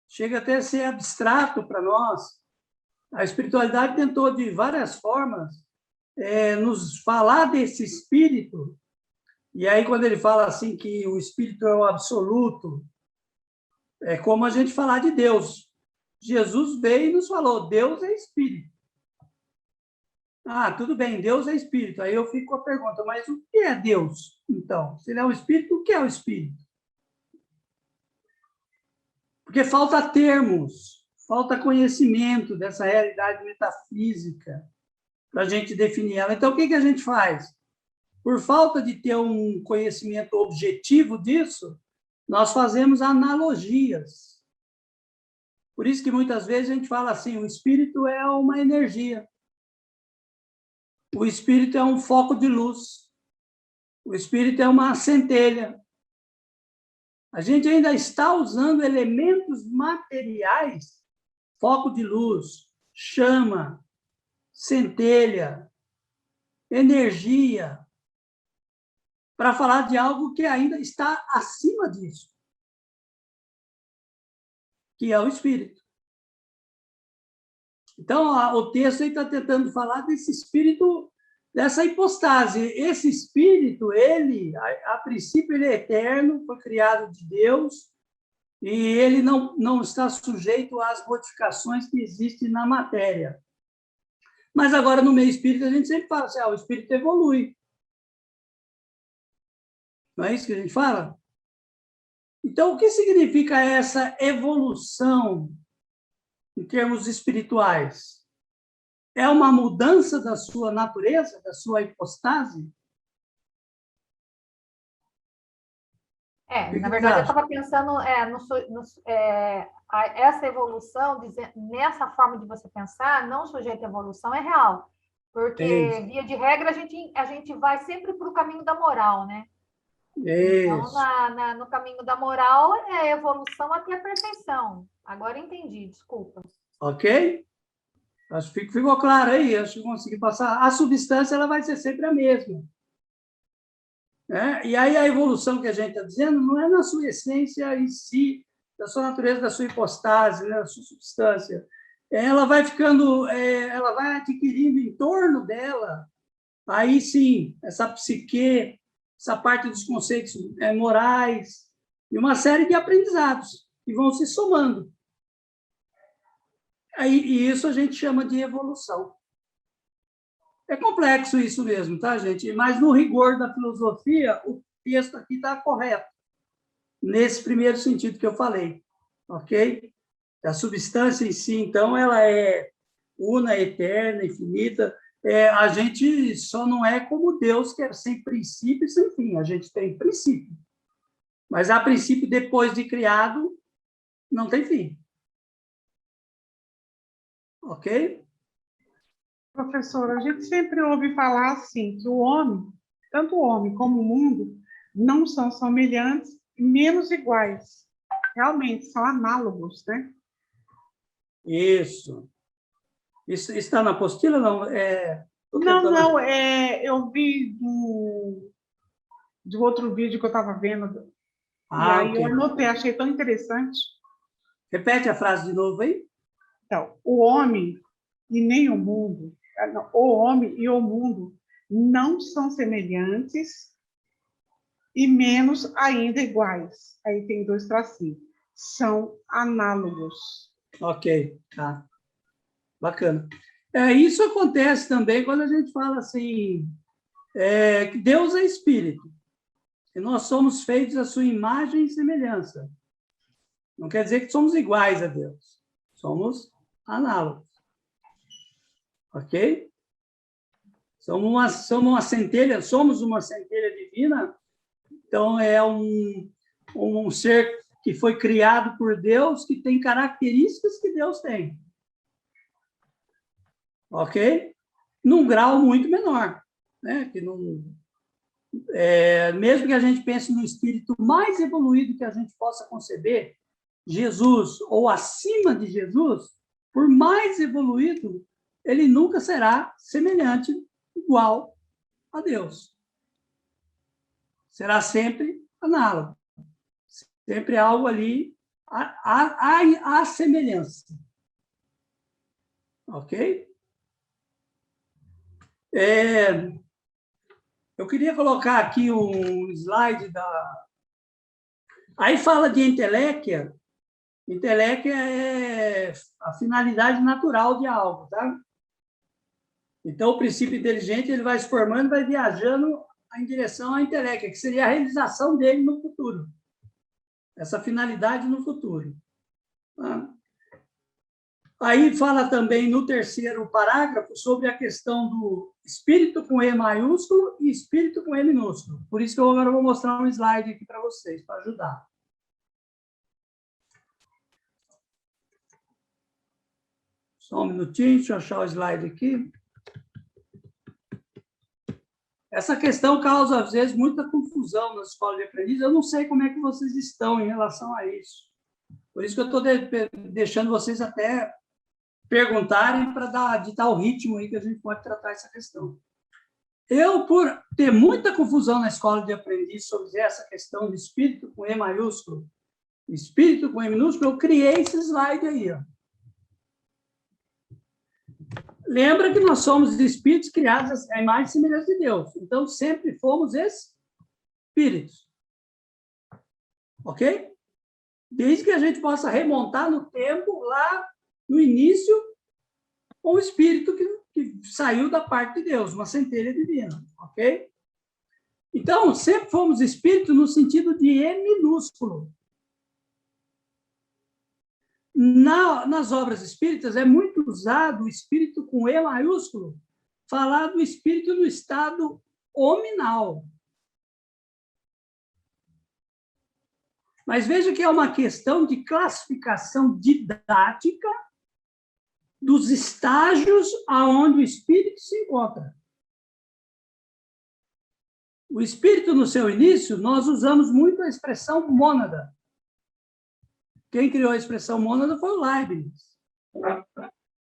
chega até a ser abstrato para nós. A espiritualidade tentou, de várias formas, nos falar desse espírito. E aí, quando ele fala assim que o espírito é o absoluto, é como a gente falar de Deus. Jesus veio e nos falou: Deus é espírito. Ah, tudo bem, Deus é espírito. Aí eu fico com a pergunta, mas o que é Deus, então? Se ele é um espírito, o que é o espírito? Porque falta termos, falta conhecimento dessa realidade metafísica para a gente definir ela. Então, o que a gente faz? Por falta de ter um conhecimento objetivo disso, nós fazemos analogias. Por isso que muitas vezes a gente fala assim, o espírito é uma energia. O espírito é um foco de luz. O espírito é uma centelha. A gente ainda está usando elementos materiais, foco de luz, chama, centelha, energia, para falar de algo que ainda está acima disso, que é o espírito. Então, o texto está tentando falar desse espírito, dessa hipostase. Esse espírito, ele, a princípio, ele é eterno, foi criado de Deus, e ele não está sujeito às modificações que existem na matéria. Mas agora, no meio espírita, a gente sempre fala assim, o espírito evolui. Não é isso que a gente fala? Então, o que significa essa evolução em termos espirituais? É uma mudança da sua natureza, da sua hipostase? Na verdade, eu estava pensando essa evolução, nessa forma de você pensar, não sujeito à evolução, é real. Porque, via de regra, a gente vai sempre para o caminho da moral, né? Então, no caminho da moral, é a evolução até a perfeição. Agora entendi, desculpa. Ok? Acho que ficou claro aí, acho que consegui passar. A substância ela vai ser sempre a mesma. E aí a evolução que a gente está dizendo não é na sua essência em si, da sua natureza, da sua hipostase, né, da sua substância. Ela vai ficando, ela vai adquirindo em torno dela, aí sim, essa psique, essa parte dos conceitos morais, e uma série de aprendizados que vão se somando. E isso a gente chama de evolução. É complexo isso mesmo, tá, gente? Mas, no rigor da filosofia, o texto aqui está correto, nesse primeiro sentido que eu falei, ok? A substância em si, então, ela é una, eterna, infinita. A gente só não é como Deus, que é sem princípio e sem fim. A gente tem princípio. Mas, a princípio, depois de criado, não tem fim. Ok? Professora, a gente sempre ouve falar assim, que o homem, tanto o homem como o mundo, não são semelhantes, menos iguais. Realmente, são análogos, né? Isso está na apostila, não? Não, eu vi de outro vídeo que eu estava vendo, e aí okay. Eu anotei, achei tão interessante. Repete a frase de novo aí. Então, o homem e nem o mundo, o homem e o mundo não são semelhantes e menos ainda iguais. Aí tem 2 tracinhos. São análogos. Ok, tá. Bacana. Isso acontece também quando a gente fala assim, que Deus é espírito, e nós somos feitos à sua imagem e semelhança. Não quer dizer que somos iguais a Deus. Somos análogos. Ok? Somos uma centelha divina, então é um ser que foi criado por Deus, que tem características que Deus tem. Ok? Num grau muito menor, né? Que mesmo que a gente pense no espírito mais evoluído que a gente possa conceber, Jesus, ou acima de Jesus, por mais evoluído, ele nunca será semelhante, igual a Deus. Será sempre análogo. Sempre algo ali à semelhança. Ok? Eu queria colocar aqui um slide da... Aí fala de inteléquia. Inteléquia é a finalidade natural de algo, tá? Então, o princípio inteligente ele vai se formando, vai viajando em direção à intelecta, que seria a realização dele no futuro. Essa finalidade no futuro. Aí fala também no terceiro parágrafo sobre a questão do espírito com E maiúsculo e espírito com E minúsculo. Por isso que eu agora vou mostrar um slide aqui para vocês, para ajudar. Só um minutinho, deixa eu achar o slide aqui. Essa questão causa, às vezes, muita confusão na escola de aprendiz. Eu não sei como é que vocês estão em relação a isso. Por isso que eu estou deixando vocês até perguntarem para ditar o ritmo aí que a gente pode tratar essa questão. Eu, por ter muita confusão na escola de aprendiz sobre essa questão de espírito com E maiúsculo, espírito com E minúsculo, eu criei esse slide aí, ó. Lembra que nós somos espíritos criados à imagem e semelhança de Deus. Então, sempre fomos espíritos. Ok? Desde que a gente possa remontar no tempo, lá no início, com o espírito que saiu da parte de Deus, uma centelha divina. Ok? Então, sempre fomos espíritos no sentido de E minúsculo. Nas obras espíritas, é muito usado o espírito com E maiúsculo, falar do espírito no estado hominal. Mas veja que é uma questão de classificação didática dos estágios aonde o espírito se encontra. O espírito, no seu início, nós usamos muito a expressão mônada. Quem criou a expressão mônada foi o Leibniz,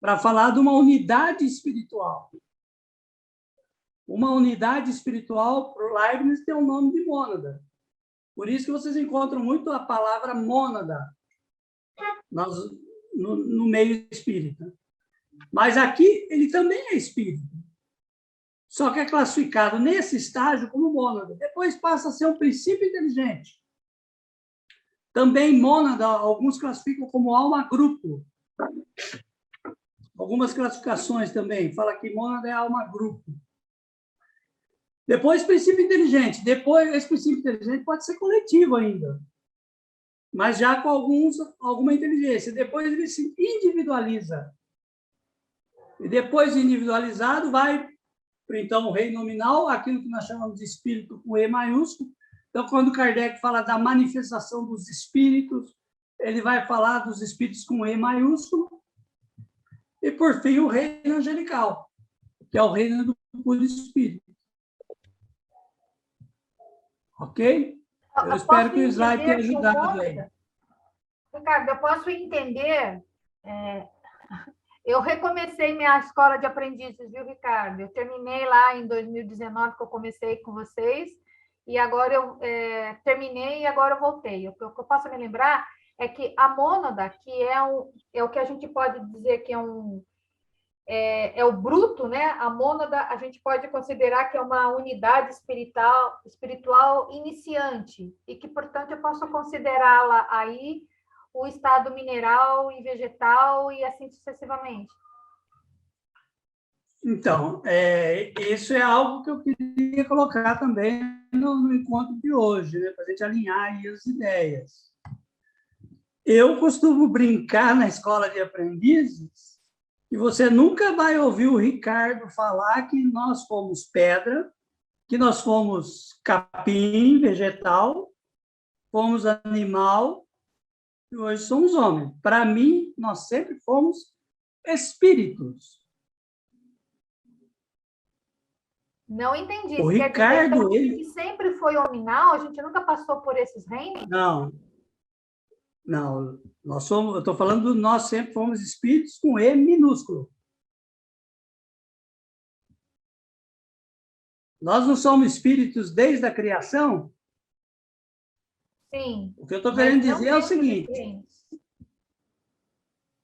para falar de uma unidade espiritual. Uma unidade espiritual, para o Leibniz, tem o nome de mônada. Por isso que vocês encontram muito a palavra mônada no meio espírita. Mas aqui ele também é espírito. Só que é classificado nesse estágio como mônada. Depois passa a ser um princípio inteligente. Também mônada, alguns classificam como alma-grupo. Algumas classificações também. Fala que mônada é alma-grupo. Depois, princípio inteligente. Depois, esse princípio inteligente pode ser coletivo ainda. Mas já com alguma inteligência. Depois ele se individualiza. E depois de individualizado, vai para, então, o reino nominal, aquilo que nós chamamos de espírito com E maiúsculo. Então, quando Kardec fala da manifestação dos espíritos, ele vai falar dos espíritos com E maiúsculo. E, por fim, o reino angelical, que é o reino do puro espírito. Ok? Eu espero que o slide tenha ajudado aí. Ricardo, eu posso entender... Eu recomecei minha escola de aprendizes, viu, Ricardo? Eu terminei lá em 2019, que eu comecei com vocês, e agora eu terminei e agora eu voltei. O que eu posso me lembrar é que a mônada, que é o que a gente pode dizer que é o bruto, né? A mônada, a gente pode considerar que é uma unidade espiritual iniciante, e que, portanto, eu posso considerá-la aí o estado mineral e vegetal e assim sucessivamente. Então, isso é algo que eu queria colocar também no encontro de hoje, né, para a gente alinhar aí as ideias. Eu costumo brincar na escola de aprendizes que você nunca vai ouvir o Ricardo falar que nós fomos pedra, que nós fomos capim, vegetal, fomos animal, e hoje somos homens. Para mim, nós sempre fomos espíritos. Não entendi. O Ricardo, ele sempre foi hominal? A gente nunca passou por esses reinos? Não. Eu estou falando nós sempre fomos espíritos com E minúsculo. Nós não somos espíritos desde a criação? Sim. O que eu estou querendo dizer é o seguinte.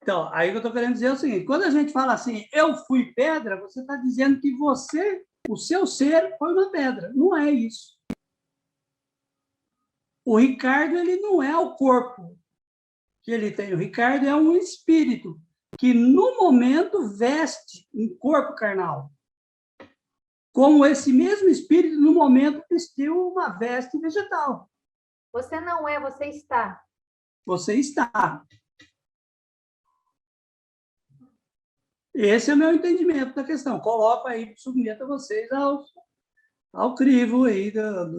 Então, aí o que eu estou querendo dizer é o seguinte. Quando a gente fala assim, eu fui pedra, você está dizendo que o seu ser foi uma pedra. Não é isso. O Ricardo, ele não é o corpo que ele tem. O Ricardo é um espírito que, no momento, veste um corpo carnal. como esse mesmo espírito no momento vestiu uma veste vegetal. Você não é, você está. Você está. Esse é o meu entendimento da questão. Coloco aí, submeto a vocês ao crivo aí da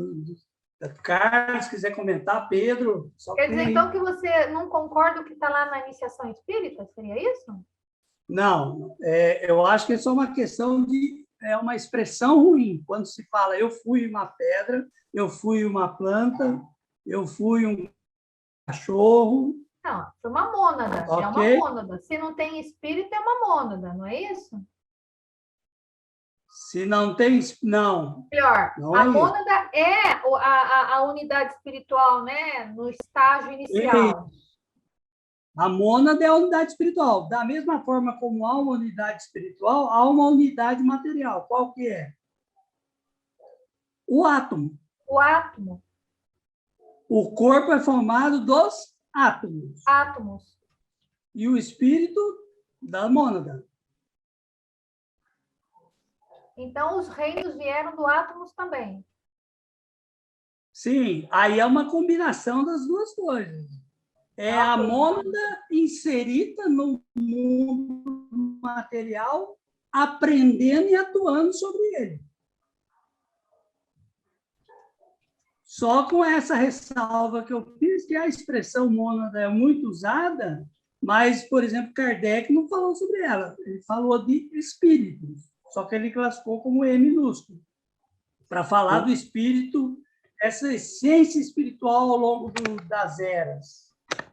Carlos, se quiser comentar, Pedro. Quer dizer, então, que você não concorda com o que está lá na iniciação espírita? Seria isso? Não, eu acho que é só uma questão é uma expressão ruim. Quando se fala, eu fui uma pedra, eu fui uma planta, eu fui um cachorro. Não, foi uma mônada. Okay. É uma mônada. Se não tem espírito, é uma mônada, não é isso? Se não tem... Não. Melhor, não a é mônada é a unidade espiritual, né? No estágio inicial. A mônada é a unidade espiritual. Da mesma forma como há uma unidade espiritual, há uma unidade material. Qual que é? O átomo. O átomo. O corpo é formado dos átomos. Átomos. E o espírito da mônada. Então, os reinos vieram do átomos também. Sim, aí é uma combinação das duas coisas. É a mônada inserida no mundo material, aprendendo e atuando sobre ele. Só com essa ressalva que eu fiz, que a expressão mônada é muito usada, mas, por exemplo, Kardec não falou sobre ela. Ele falou de espíritos, só que ele classificou como E minúsculo, para falar do espírito, essa essência espiritual ao longo das eras.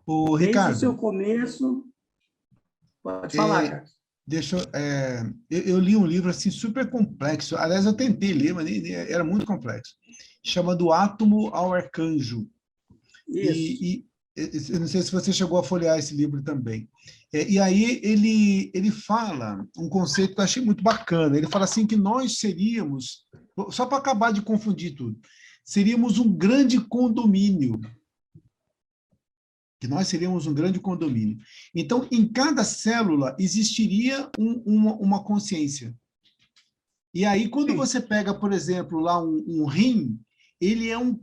O Desde Ricardo, o seu começo... Pode falar, Carlos. Eu li um livro assim super complexo. Aliás, eu tentei ler, mas era muito complexo. Chama Do Átomo ao Arcanjo. Isso. Eu não sei se você chegou a folhear esse livro também. E aí ele fala um conceito que eu achei muito bacana. Ele fala assim que nós seríamos, só para acabar de confundir tudo, seríamos um grande condomínio. Que nós seríamos um grande condomínio. Então, em cada célula existiria uma consciência. E aí, quando você pega, por exemplo, lá um rim, ele é um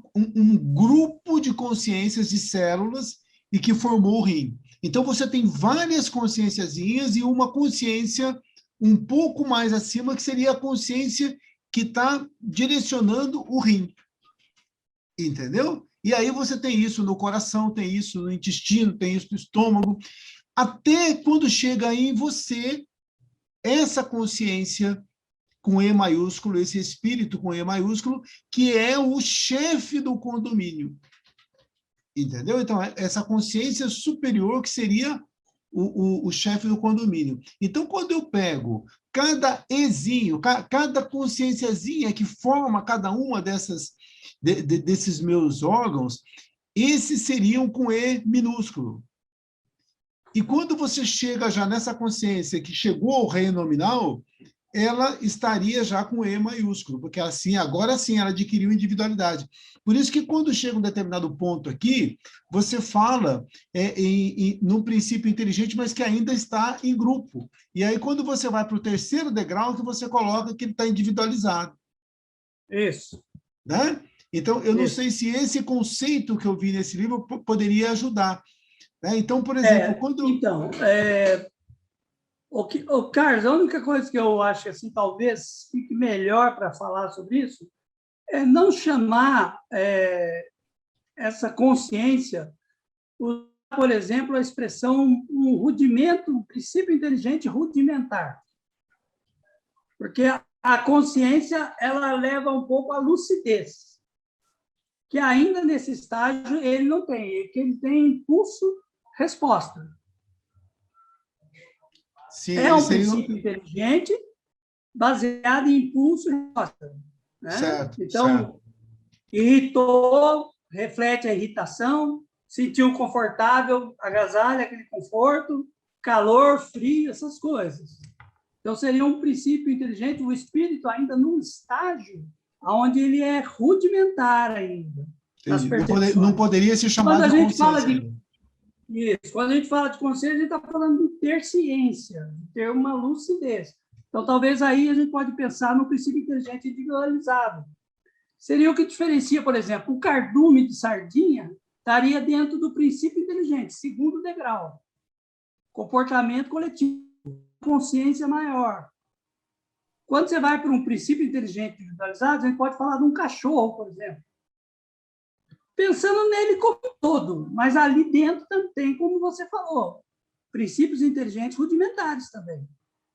grupo de consciências de células e que formou o rim. Então, você tem várias consciênciazinhas e uma consciência um pouco mais acima, que seria a consciência que está direcionando o rim. Entendeu? E aí você tem isso no coração, tem isso no intestino, tem isso no estômago, até quando chega em você essa consciência com E maiúsculo, esse espírito com E maiúsculo, que é o chefe do condomínio. Entendeu? Então, essa consciência superior que seria o chefe do condomínio. Então, quando eu pego cada Ezinho, cada consciênciazinha que forma cada uma desses meus órgãos, esses seriam com E minúsculo. E quando você chega já nessa consciência que chegou ao reino nominal, ela estaria já com E maiúsculo, porque assim, agora sim ela adquiriu individualidade. Por isso que quando chega um determinado ponto aqui, você fala num princípio inteligente, mas que ainda está em grupo. E aí quando você vai para o terceiro degrau, que você coloca que ele está individualizado. Isso. Né? Então, eu não sei se esse conceito que eu vi nesse livro poderia ajudar. Né? Então, por exemplo, quando... Então, Carlos, a única coisa que eu acho assim, talvez fique melhor para falar sobre isso é não chamar essa consciência, por exemplo, a expressão um rudimento, um princípio inteligente rudimentar. Porque a consciência ela leva um pouco à lucidez, que ainda nesse estágio ele não tem, que ele tem impulso-resposta. Sim, é um princípio inteligente baseado em impulso-resposta. Né? Certo, então, certo. Irritou, reflete a irritação, sentiu confortável, agasalha aquele conforto, calor, frio, essas coisas. Então, seria um princípio inteligente, o espírito ainda num estágio onde ele é rudimentar ainda. Não poderia se chamar de consciência. Isso. Quando a gente fala de consciência, a gente está falando de ter ciência, de ter uma lucidez. Então, talvez aí a gente pode pensar no princípio inteligente individualizado. Seria o que diferencia, por exemplo, o cardume de sardinha estaria dentro do princípio inteligente, segundo degrau. Comportamento coletivo, consciência maior. Quando você vai para um princípio inteligente individualizado, a gente pode falar de um cachorro, por exemplo. Pensando nele como um todo, mas ali dentro também, como você falou, princípios inteligentes rudimentares também.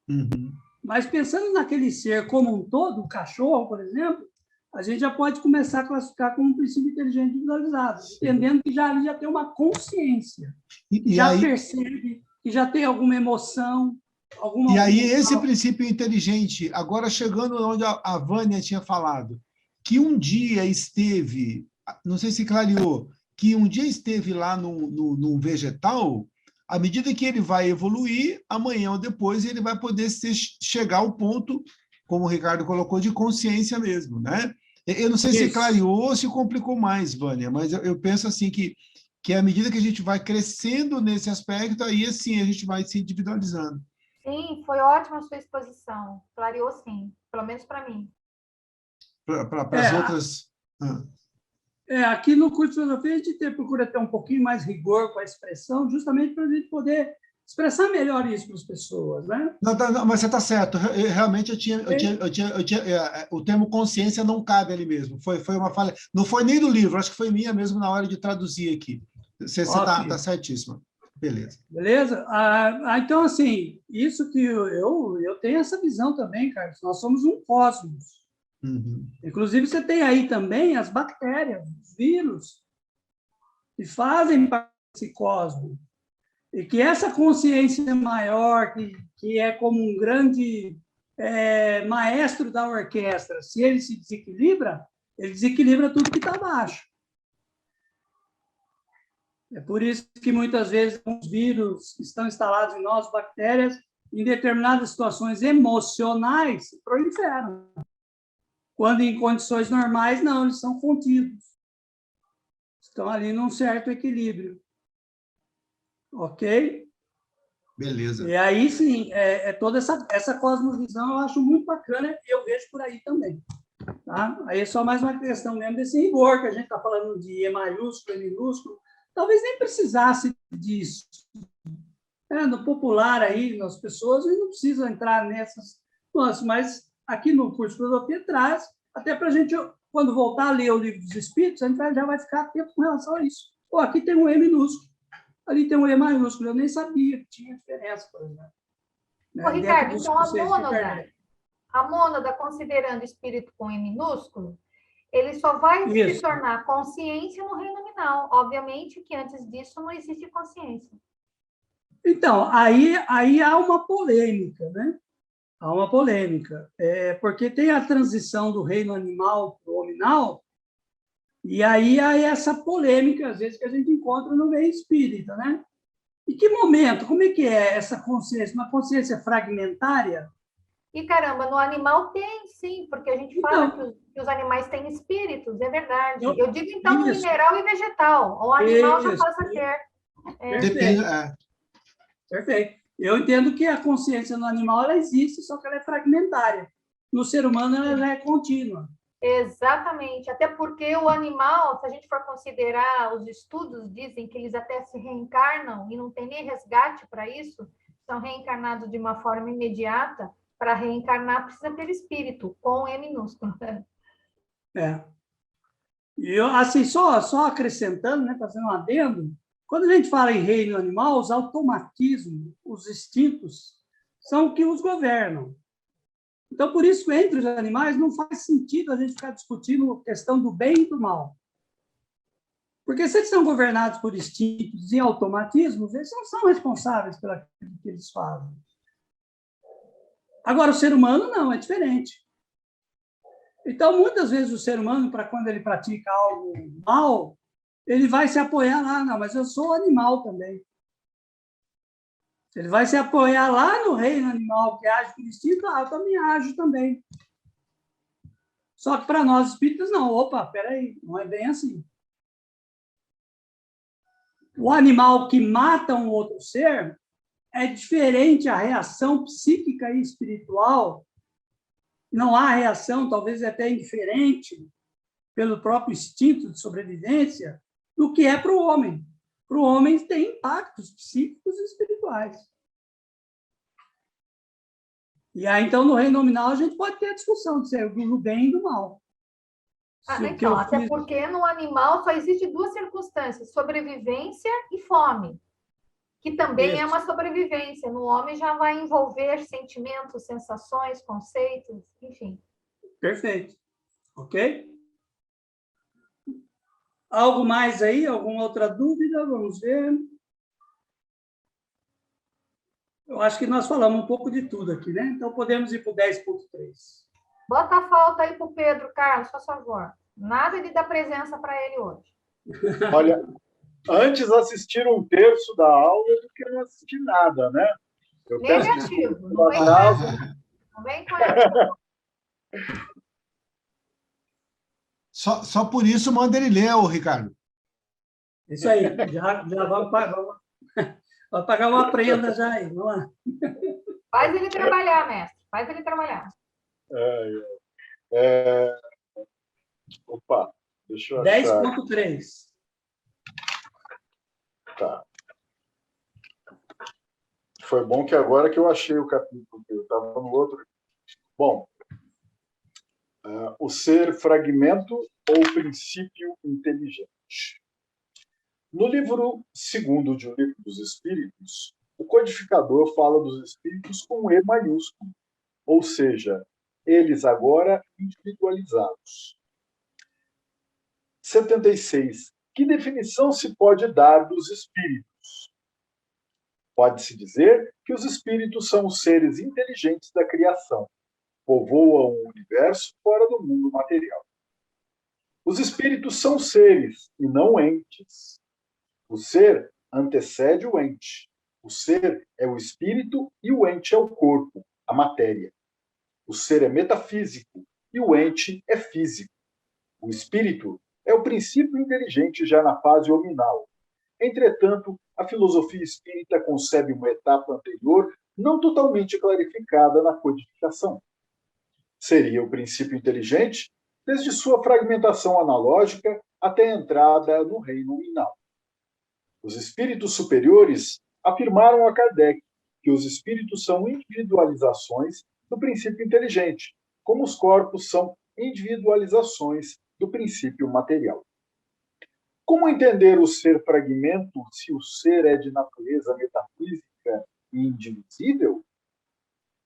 Uhum. Mas pensando naquele ser como um todo, o cachorro, por exemplo, a gente já pode começar a classificar como um princípio inteligente individualizado, entendendo que já ali já tem uma consciência, E já aí, percebe, que já tem alguma emoção, e aí esse princípio inteligente, agora chegando onde a Vânia tinha falado, que um dia esteve, não sei se clareou, que um dia esteve lá num vegetal, à medida que ele vai evoluir, amanhã ou depois ele vai poder chegar ao ponto, como o Ricardo colocou, de consciência mesmo, né? Eu não sei se clareou ou se complicou mais, Vânia, mas eu penso assim que à medida que a gente vai crescendo nesse aspecto, aí assim a gente vai se individualizando. Sim, foi ótima a sua exposição. Clareou, sim, pelo menos para mim. Para as outras... Aqui no curso de filosofia, a gente procura ter um pouquinho mais rigor com a expressão, justamente para a gente poder expressar melhor isso para as pessoas, né? Não, mas você está certo. Realmente o termo consciência não cabe ali mesmo. Foi uma falha. Não foi nem do livro, acho que foi minha mesmo na hora de traduzir aqui. Você está certíssima. Beleza. Beleza? Então, assim, isso que eu tenho essa visão também, Carlos. Nós somos um cosmos. Uhum. Inclusive, você tem aí também as bactérias, os vírus, que fazem parte desse cosmos. E que essa consciência maior, que é como um grande maestro da orquestra, se ele se desequilibra, ele desequilibra tudo que está abaixo. É por isso que, muitas vezes, os vírus estão instalados em nós, bactérias, em determinadas situações emocionais, proliferam. Quando em condições normais, não, eles são contidos. Estão ali num certo equilíbrio. Ok? Beleza. E aí, sim, toda essa cosmovisão eu acho muito bacana e eu vejo por aí também. Tá? Aí é só mais uma questão mesmo desse rigor, que a gente está falando de E maiúsculo, E minúsculo. Talvez nem precisasse disso. No popular aí, nas pessoas, não precisa entrar nessas nuances, mas aqui no curso de filosofia traz, até para a gente, quando voltar a ler o livro dos Espíritos, a gente já vai ficar atento com relação a isso. Aqui tem um E minúsculo, ali tem um E maiúsculo, eu nem sabia que tinha diferença, por exemplo. Ô, Ricardo, então a mônada, considerando espírito com E minúsculo, ele só vai se tornar consciência no reino nominal. Obviamente que antes disso não existe consciência. Então, aí há uma polêmica, né? Há uma polêmica, porque tem a transição do reino animal para o hominal, e aí há essa polêmica, às vezes, que a gente encontra no meio espírita, né? Em que momento? Como é que é essa consciência? Uma consciência fragmentária? E, caramba, no animal tem, sim, porque a gente fala que os animais têm espíritos, é verdade. Eu digo, então, no mineral e vegetal. O animal já passa a ter. Depende. Perfeito. Eu entendo que a consciência no animal ela existe, só que ela é fragmentária. No ser humano, ela é contínua. Exatamente. Até porque o animal, se a gente for considerar, os estudos dizem que eles até se reencarnam e não tem nem resgate para isso, são reencarnados de uma forma imediata. Para reencarnar, precisa ter espírito, com E minúsculo. E eu, assim, só acrescentando, né, fazendo um adendo, quando a gente fala em reino animal, os automatismos, os instintos, são o que os governam. Então, por isso, entre os animais, não faz sentido a gente ficar discutindo a questão do bem e do mal. Porque se eles são governados por instintos e automatismos, eles não são responsáveis pelo que eles fazem. Agora, o ser humano, não, é diferente. Então, muitas vezes, o ser humano, para quando ele pratica algo mal, ele vai se apoiar lá, não, mas eu sou animal também. Ele vai se apoiar lá no reino animal que age por instinto, eu também ajo também. Só que para nós espíritas, não. Opa, peraí, não é bem assim. O animal que mata um outro ser é diferente a reação psíquica e espiritual, não há reação, talvez até indiferente, pelo próprio instinto de sobrevivência, do que é para o homem. Para o homem tem impactos psíquicos e espirituais. E aí, então, no reino nominal, a gente pode ter a discussão de ser do bem e do mal. Então, até porque no animal só existe duas circunstâncias, sobrevivência e fome, que também é uma sobrevivência. No homem já vai envolver sentimentos, sensações, conceitos, enfim. Perfeito. Ok? Algo mais aí? Alguma outra dúvida? Vamos ver. Eu acho que nós falamos um pouco de tudo aqui, né? Então, podemos ir para o 10.3. Bota a falta aí para o Pedro, Carlos, por favor. Nada de dar presença para ele hoje. Olha, antes assistir 1/3 da aula do que não assistir nada, né? Eu negativo. Não vem com essa. Não vem com essa. Só por isso manda ele ler, ô Ricardo. Isso aí. Já vamos pagar uma prenda já aí. Vamos lá. Faz ele trabalhar, mestre. Faz ele trabalhar. Opa, deixa eu achar. 10.3. Tá. Foi bom que agora que eu achei o capítulo, eu estava no outro. Bom, o ser fragmento ou princípio inteligente. No livro 2º de O Livro dos Espíritos, o codificador fala dos espíritos com E maiúsculo, ou seja, eles agora individualizados. 76. Que definição se pode dar dos espíritos? Pode-se dizer que os espíritos são os seres inteligentes da criação, povoam o universo fora do mundo material. Os espíritos são seres e não entes. O ser antecede o ente. O ser é o espírito e o ente é o corpo, a matéria. O ser é metafísico e o ente é físico. O espírito é o princípio inteligente já na fase hominal. Entretanto, a filosofia espírita concebe uma etapa anterior não totalmente clarificada na codificação. Seria o princípio inteligente desde sua fragmentação analógica até a entrada no reino nominal. Os espíritos superiores afirmaram a Kardec que os espíritos são individualizações do princípio inteligente, como os corpos são individualizações do princípio material. Como entender o ser fragmento se o ser é de natureza metafísica e indivisível?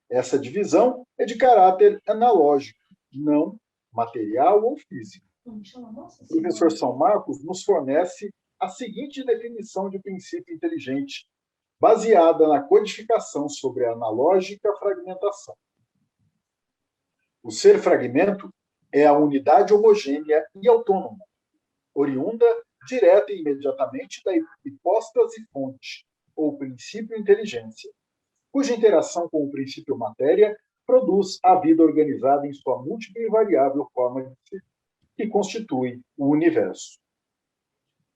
Essa divisão é de caráter analógico, não material ou físico. O professor São Marcos nos fornece a seguinte definição de princípio inteligente, baseada na codificação sobre a analógica fragmentação. O ser fragmento é a unidade homogênea e autônoma, oriunda direta e imediatamente da hipóstase fonte, ou princípio inteligência, cuja interação com o princípio matéria produz a vida organizada em sua múltipla e variável forma de ser, que constitui o universo.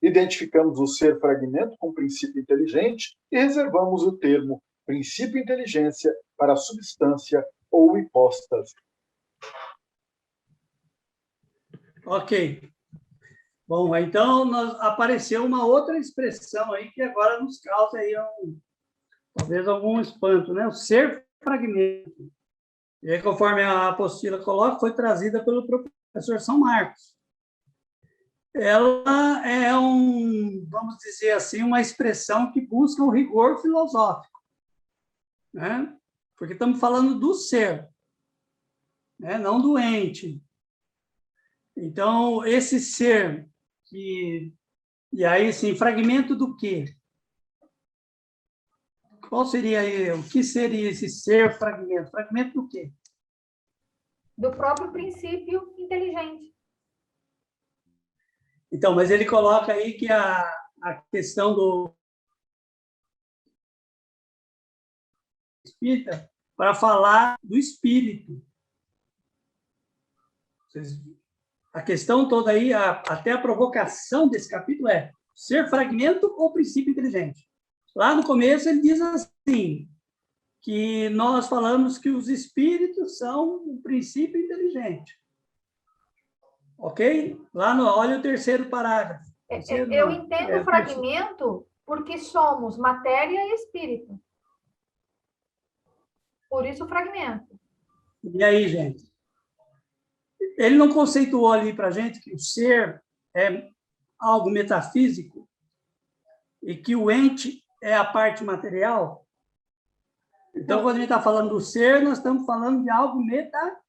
Identificamos o ser fragmento com princípio inteligente e reservamos o termo princípio inteligência para a substância ou hipóstase. Ok. Bom, então apareceu uma outra expressão aí que agora nos causa aí talvez algum espanto, né? O ser fragmento. E aí, conforme a apostila coloca, foi trazida pelo professor São Marcos. Ela é vamos dizer assim, uma expressão que busca o rigor filosófico, né? Porque estamos falando do ser, né? Não do ente. Então, esse ser e aí, sim, fragmento do quê? Qual seria o que seria esse ser fragmento? Fragmento do quê? Do próprio princípio inteligente. Então, mas ele coloca aí que a questão do espírita para falar do espírito. A questão toda aí, até a provocação desse capítulo é ser fragmento ou princípio inteligente? Lá no começo ele diz assim, que nós falamos que os espíritos são um princípio inteligente. Ok? Lá no, olha o terceiro parágrafo. Eu entendo o fragmento porque somos matéria e espírito. Por isso o fragmento. E aí, gente? Ele não conceituou ali para a gente que o ser é algo metafísico e que o ente é a parte material? Então, quando a gente está falando do ser, nós estamos falando de algo metafísico.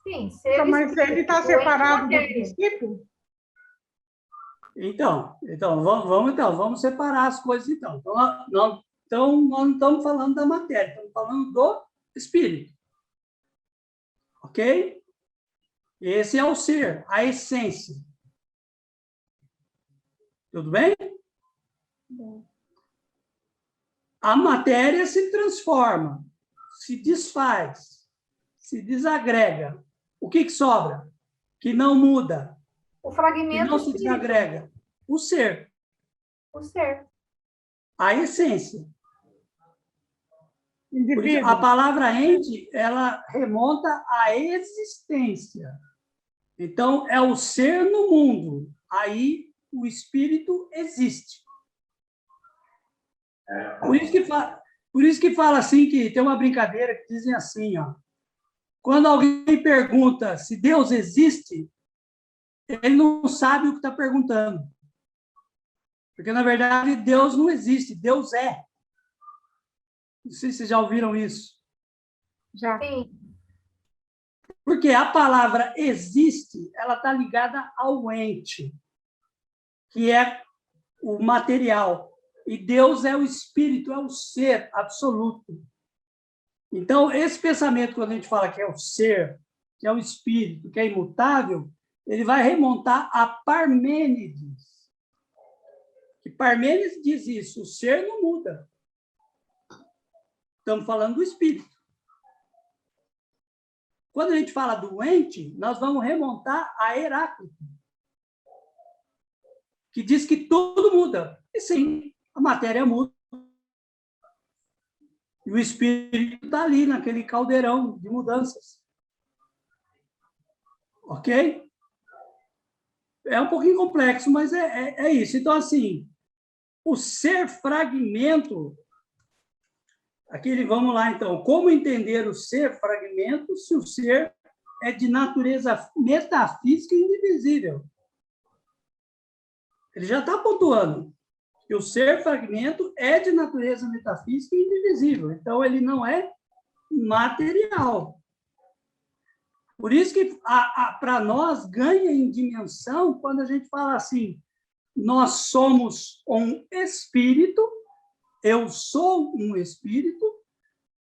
Sim, ser Mas ele está separado do princípio? Então, vamos separar as coisas, então. Então, nós não estamos falando da matéria, estamos falando do espírito. Ok? Esse é o ser, a essência. Tudo bem? A matéria se transforma, se desfaz, se desagrega. O que sobra? Que não muda. O fragmento. Que não se desagrega. O ser. O ser. A essência. Indivíduo. Por isso, a palavra ente, ela remonta à existência. Então, é o ser no mundo. Aí, o espírito existe. Por isso que fala assim, que tem uma brincadeira que dizem assim, ó, quando alguém pergunta se Deus existe, ele não sabe o que está perguntando. Porque, na verdade, Deus não existe, Deus é. Não sei se vocês já ouviram isso. Já. Sim. Porque a palavra existe, ela está ligada ao ente, que é o material. E Deus é o espírito, é o ser absoluto. Então, esse pensamento, quando a gente fala que é o ser, que é o espírito, que é imutável, ele vai remontar a Parmênides. Que Parmênides diz isso, o ser não muda. Estamos falando do espírito. Quando a gente fala do ente, nós vamos remontar a Heráclito, que diz que tudo muda. E sim, a matéria muda. E o espírito está ali, naquele caldeirão de mudanças. Ok? É um pouquinho complexo, mas é isso. Então, assim, o ser fragmento... Vamos lá, então. Como entender o ser fragmento se o ser é de natureza metafísica e indivisível? Ele já está pontuando que o ser fragmento é de natureza metafísica e indivisível. Então, ele não é material. Por isso que, para nós, ganha em dimensão quando a gente fala assim, nós somos um espírito, eu sou um espírito,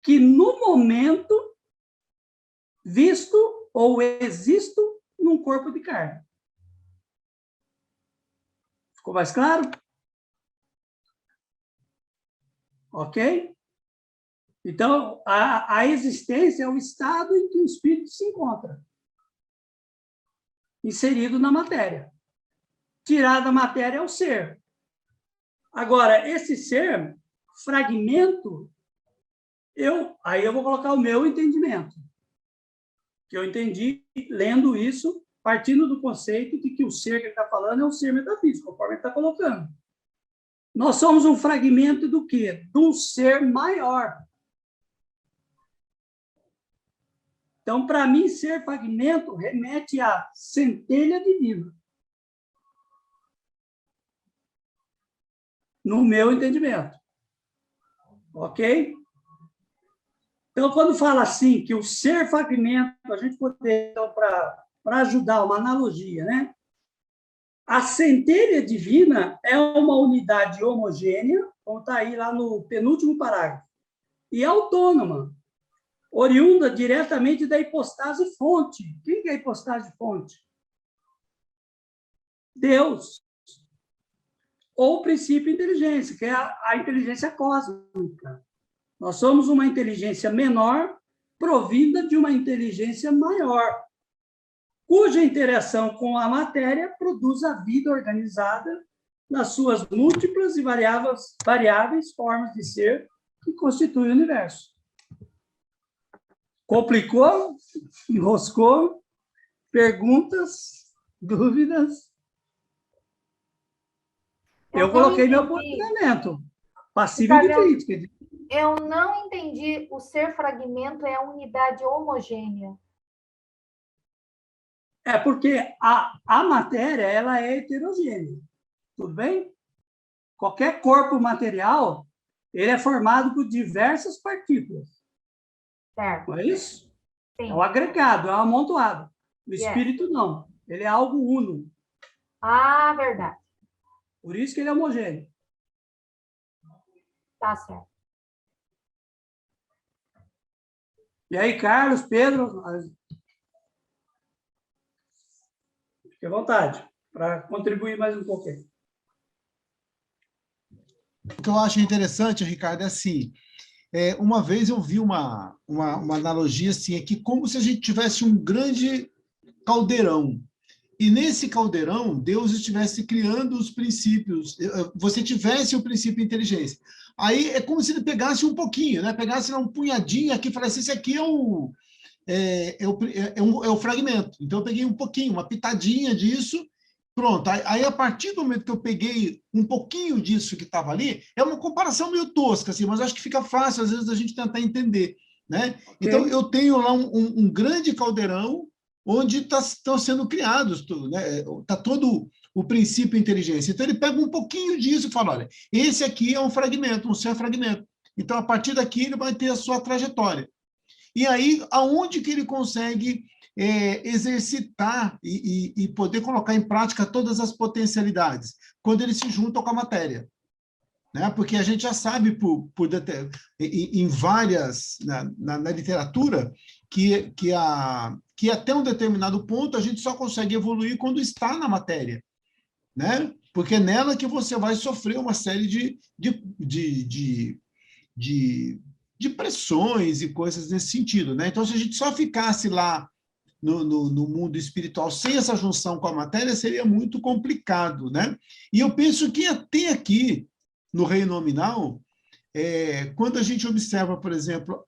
que no momento visto ou existo num corpo de carne. Ficou mais claro? Ok? Então, a existência é o estado em que o espírito se encontra, inserido na matéria. Tirar da matéria é o ser. Agora, esse ser, fragmento, aí eu vou colocar o meu entendimento, que eu entendi lendo isso, partindo do conceito de que o ser que ele está falando é um ser metafísico, conforme ele está colocando. Nós somos um fragmento do quê? De um ser maior. Então, para mim, ser fragmento remete à centelha divina. No meu entendimento. Ok? Então, quando fala assim, que o ser fragmento, a gente poder, então, para ajudar, uma analogia, né? A centelha divina é uma unidade homogênea, como está aí lá no penúltimo parágrafo, e autônoma, oriunda diretamente da hipostase fonte. Quem que é a hipostase fonte? Deus. Ou o princípio inteligência, que é a inteligência cósmica. Nós somos uma inteligência menor, provinda de uma inteligência maior, cuja interação com a matéria produz a vida organizada nas suas múltiplas e variáveis formas de ser que constituem o universo. Complicou? Enroscou? Perguntas? Dúvidas? Eu coloquei meu posicionamento. Passivo e de crítica. Eu não entendi. O ser fragmento é a unidade homogênea. É porque a matéria ela é heterogênea. Tudo bem? Qualquer corpo material ele é formado por diversas partículas. Certo. Não é isso? Sim. É um agregado, é um amontoado. O espírito não. Ele é algo uno. Ah, verdade. Por isso que ele é homogêneo. Tá certo. E aí, Carlos, Pedro, fique à vontade para contribuir mais um pouquinho. O que eu acho interessante, Ricardo, é assim, uma vez eu vi uma analogia assim, é que como se a gente tivesse um grande caldeirão, e nesse caldeirão, Deus estivesse criando os princípios, você tivesse o princípio de inteligência. Aí é como se ele pegasse um pouquinho, né? Pegasse um punhadinho aqui e falasse, esse aqui é o fragmento. Então, eu peguei um pouquinho, uma pitadinha disso, pronto. Aí, a partir do momento que eu peguei um pouquinho disso que estava ali, é uma comparação meio tosca, assim, mas acho que fica fácil, às vezes, a gente tentar entender, né? Então, eu tenho lá um grande caldeirão onde estão sendo criados, né? Está todo o princípio de inteligência. Então, ele pega um pouquinho disso e fala, olha, esse aqui é um fragmento, um ser fragmento. Então, a partir daqui, ele vai ter a sua trajetória. E aí, aonde que ele consegue exercitar e poder colocar em prática todas as potencialidades? Quando ele se junta com a matéria. Né? Porque a gente já sabe, em várias, na literatura, que até um determinado ponto a gente só consegue evoluir quando está na matéria. Né? Porque é nela que você vai sofrer uma série de pressões e coisas nesse sentido. Né? Então, se a gente só ficasse lá no mundo espiritual sem essa junção com a matéria, seria muito complicado. Né? E eu penso que até aqui, no reino nominal, quando a gente observa, por exemplo,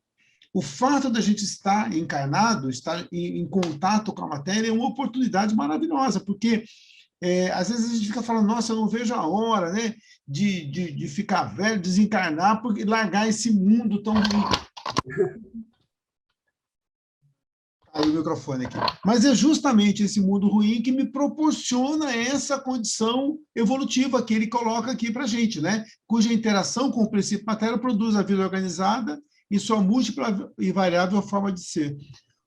o fato da gente estar encarnado, estar em contato com a matéria, é uma oportunidade maravilhosa, porque às vezes a gente fica falando, nossa, eu não vejo a hora, né, de ficar velho, desencarnar, porque largar esse mundo tão ruim. Aí o microfone aqui. Mas é justamente esse mundo ruim que me proporciona essa condição evolutiva que ele coloca aqui para a gente, né? Cuja interação com o princípio matéria produz a vida organizada e sua múltipla e variável forma de ser.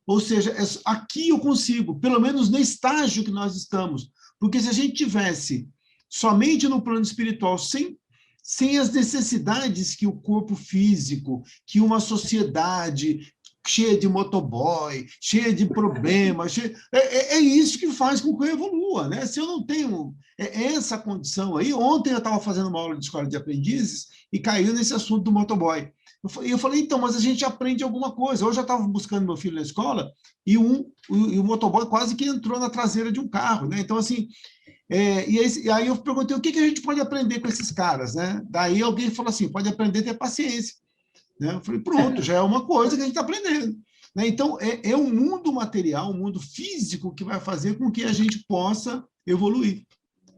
Ou seja, aqui eu consigo, pelo menos no estágio que nós estamos, porque se a gente tivesse somente no plano espiritual, sem as necessidades que o corpo físico, que uma sociedade cheia de motoboy, cheia de problemas, é isso que faz com que eu evolua, né? Se eu não tenho essa condição aí, ontem eu estava fazendo uma aula de escola de aprendizes e caiu nesse assunto do motoboy. Eu falei, então, mas a gente aprende alguma coisa. Hoje eu estava buscando meu filho na escola e o motoboy quase que entrou na traseira de um carro, né? Então, assim, e aí eu perguntei o que a gente pode aprender com esses caras, né? Daí alguém falou assim, pode aprender a ter paciência. Né? Eu falei, pronto, já é uma coisa que a gente está aprendendo. Né? Então, é um mundo material, um mundo físico que vai fazer com que a gente possa evoluir.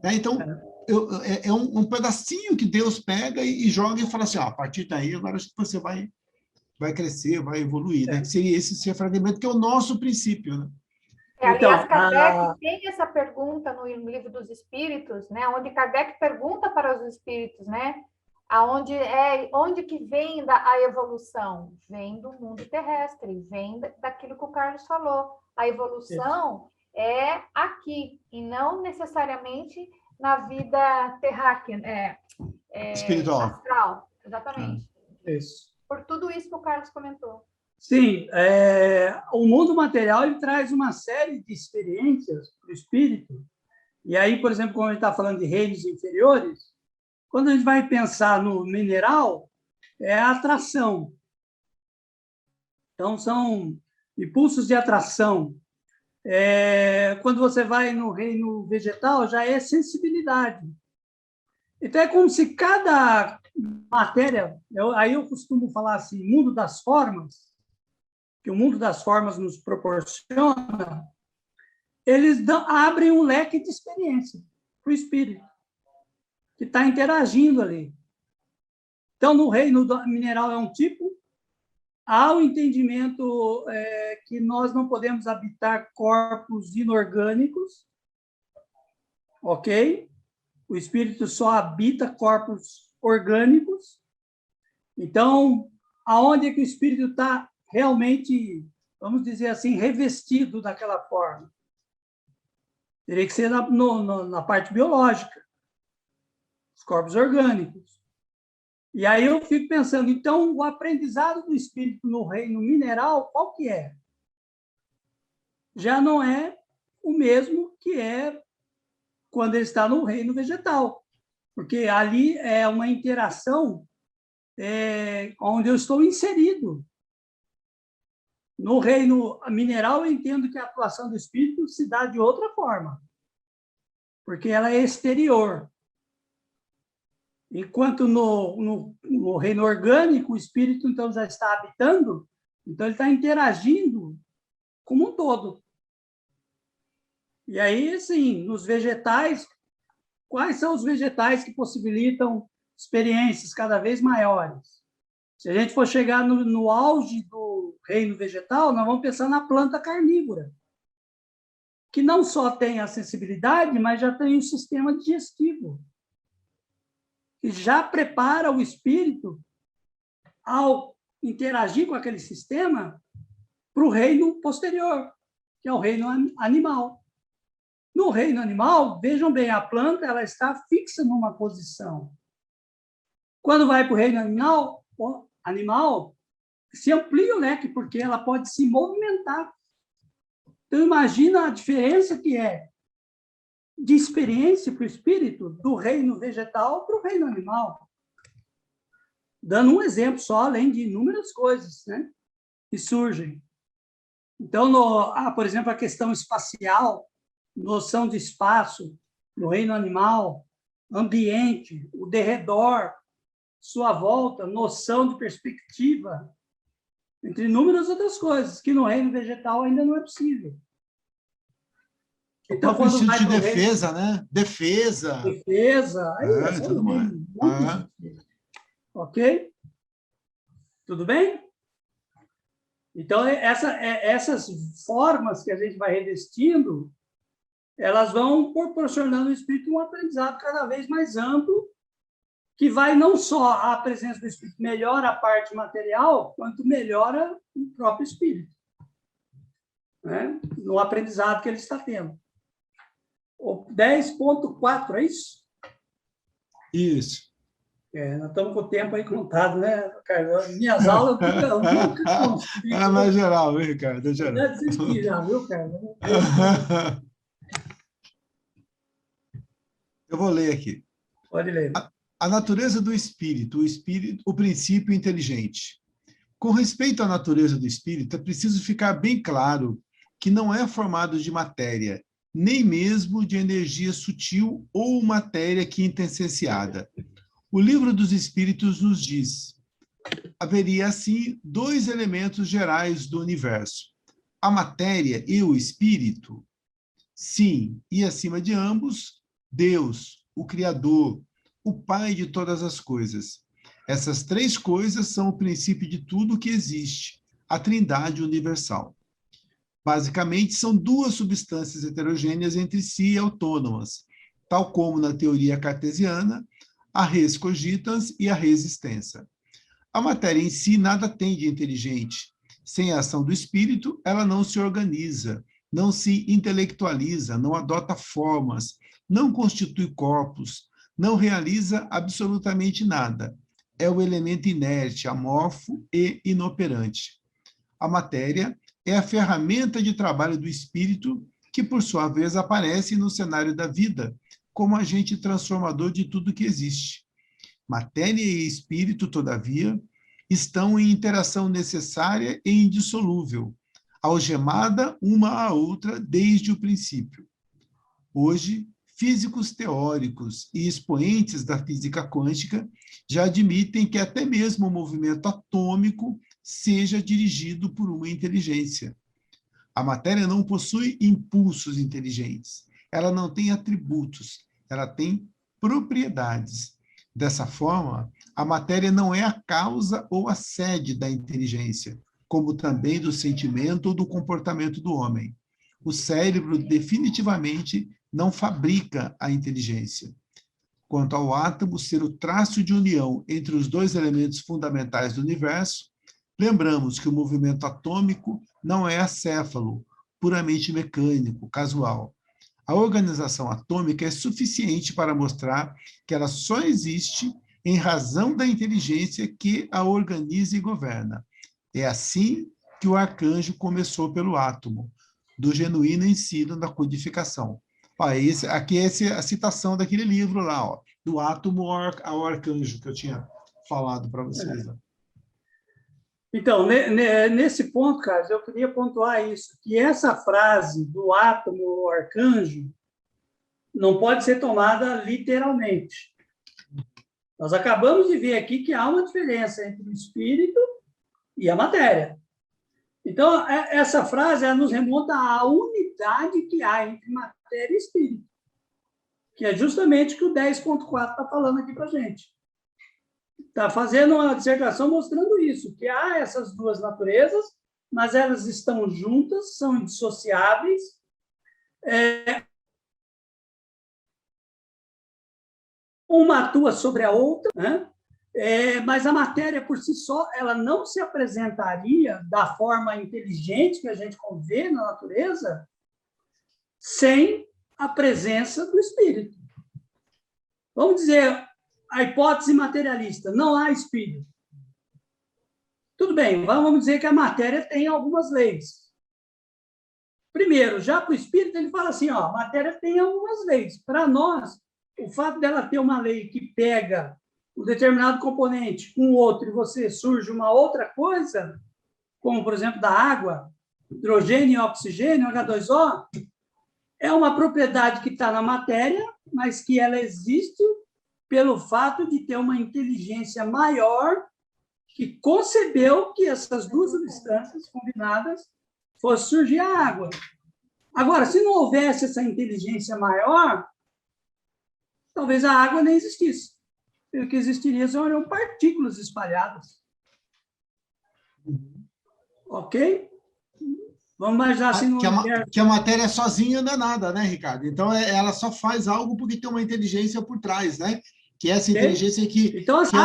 Né? Então, é um pedacinho que Deus pega e joga e fala assim, a partir daí, agora acho que você vai crescer, vai evoluir. Né? Que seria esse ser fragmento, que é o nosso princípio. Né? Aliás, Kardec tem essa pergunta no Livro dos Espíritos, né? Onde Kardec pergunta para os espíritos, né? Onde que vem a evolução? Vem do mundo terrestre, vem daquilo que o Carlos falou. A evolução é aqui, e não necessariamente na vida terráquea, espiritual. Astral. Exatamente. Isso. Por tudo isso que o Carlos comentou. Sim, o mundo material ele traz uma série de experiências para o espírito. E aí, por exemplo, quando a gente está falando de reinos inferiores, quando a gente vai pensar no mineral, é a atração. Então, são impulsos de atração. Quando você vai no reino vegetal, já é sensibilidade. Então, é como se cada matéria, aí eu costumo falar assim, mundo das formas, que o mundo das formas nos proporciona, eles abrem um leque de experiência para o espírito, que está interagindo ali. Então, no reino mineral é um tipo, há o entendimento que nós não podemos habitar corpos inorgânicos, ok? O espírito só habita corpos orgânicos. Então, aonde é que o espírito está realmente, vamos dizer assim, revestido daquela forma? Teria que ser na parte biológica, os corpos orgânicos. E aí eu fico pensando, então, o aprendizado do espírito no reino mineral, qual que é? Já não é o mesmo que é quando ele está no reino vegetal, porque ali é uma interação onde eu estou inserido. No reino mineral, eu entendo que a atuação do espírito se dá de outra forma, porque ela é exterior. Enquanto no reino orgânico, o espírito, então, já está habitando, então ele está interagindo como um todo. E aí, assim, nos vegetais, quais são os vegetais que possibilitam experiências cada vez maiores? Se a gente for chegar no auge do reino vegetal, nós vamos pensar na planta carnívora, que não só tem a sensibilidade, mas já tem um sistema digestivo, que já prepara o espírito, ao interagir com aquele sistema, para o reino posterior, que é o reino animal. No reino animal, vejam bem, a planta ela está fixa numa posição. Quando vai para o reino animal, se amplia o leque, porque ela pode se movimentar. Então, imagina a diferença que é de experiência para o espírito do reino vegetal para o reino animal. Dando um exemplo só, além de inúmeras coisas, né, que surgem. Então, por exemplo, a questão espacial, noção de espaço no reino animal, ambiente, o derredor, sua volta, noção de perspectiva, entre inúmeras outras coisas, que no reino vegetal ainda não é possível. Então, quando instinto de defesa, né? Defesa. Defesa. Aí, tudo mais. Ok? Tudo bem? Então, essas formas que a gente vai revestindo, elas vão proporcionando ao espírito um aprendizado cada vez mais amplo, que vai não só a presença do espírito melhora a parte material, quanto melhora o próprio espírito, né? No aprendizado que ele está tendo. O 10.4, é isso? Isso. Nós estamos com o tempo aí contado, né, Ricardo? Minhas aulas eu nunca consigo. É mais geral, viu, Ricardo? É geral. Já desisti, já, viu, cara? Eu vou ler aqui. Pode ler. A natureza do espírito, o princípio inteligente. Com respeito à natureza do espírito, é preciso ficar bem claro que não é formado de matéria, nem mesmo de energia sutil ou matéria quintessenciada. O livro dos Espíritos nos diz: haveria, assim, dois elementos gerais do universo, a matéria e o espírito. Sim, e acima de ambos, Deus, o Criador, o Pai de todas as coisas. Essas três coisas são o princípio de tudo que existe, a Trindade universal. Basicamente, são duas substâncias heterogêneas entre si e autônomas, tal como na teoria cartesiana, a res cogitans e a res extensa. A matéria em si nada tem de inteligente. Sem a ação do espírito, ela não se organiza, não se intelectualiza, não adota formas, não constitui corpos, não realiza absolutamente nada. É o elemento inerte, amorfo e inoperante. A matéria é a ferramenta de trabalho do espírito que, por sua vez, aparece no cenário da vida como agente transformador de tudo que existe. Matéria e espírito, todavia, estão em interação necessária e indissolúvel, algemada uma à outra desde o princípio. Hoje, físicos teóricos e expoentes da física quântica já admitem que até mesmo o movimento atômico seja dirigido por uma inteligência. A matéria não possui impulsos inteligentes, ela não tem atributos, ela tem propriedades. Dessa forma, a matéria não é a causa ou a sede da inteligência, como também do sentimento ou do comportamento do homem. O cérebro definitivamente não fabrica a inteligência. Quanto ao átomo ser o traço de união entre os dois elementos fundamentais do universo, lembramos que o movimento atômico não é acéfalo, puramente mecânico, casual. A organização atômica é suficiente para mostrar que ela só existe em razão da inteligência que a organiza e governa. É assim que o arcanjo começou pelo átomo, do genuíno ensino da codificação. Ó, aqui é a citação daquele livro lá, ó, do átomo ao arcanjo, que eu tinha falado para vocês. Ó. Então, nesse ponto, Carlos, eu queria pontuar isso, que essa frase do átomo ao arcanjo não pode ser tomada literalmente. Nós acabamos de ver aqui que há uma diferença entre o espírito e a matéria. Então, essa frase ela nos remonta à unidade que há entre matéria e espírito, que é justamente o que o 10.4 está falando aqui para a gente. Está fazendo uma dissertação mostrando isso, que há essas duas naturezas, mas elas estão juntas, são indissociáveis. Uma atua sobre a outra, né? Mas a matéria por si só, ela não se apresentaria da forma inteligente que a gente vê na natureza sem a presença do espírito. Vamos dizer, a hipótese materialista, não há espírito. Tudo bem, vamos dizer que a matéria tem algumas leis. Primeiro, já para o espírito, ele fala assim, ó, a matéria tem algumas leis. Para nós, o fato dela ter uma lei que pega um determinado componente com o outro e você surge uma outra coisa, como, por exemplo, da água, hidrogênio e oxigênio, H2O, é uma propriedade que está na matéria, mas que ela existe pelo fato de ter uma inteligência maior que concebeu que essas duas substâncias combinadas fosse surgir a água. Agora, se não houvesse essa inteligência maior, talvez a água nem existisse. O que existiria seriam partículas espalhadas. Ok? Vamos imaginar assim no universo. Que a matéria sozinha não é nada, né, Ricardo? Então, ela só faz algo porque tem uma inteligência por trás, né? Que essa inteligência que... Então, que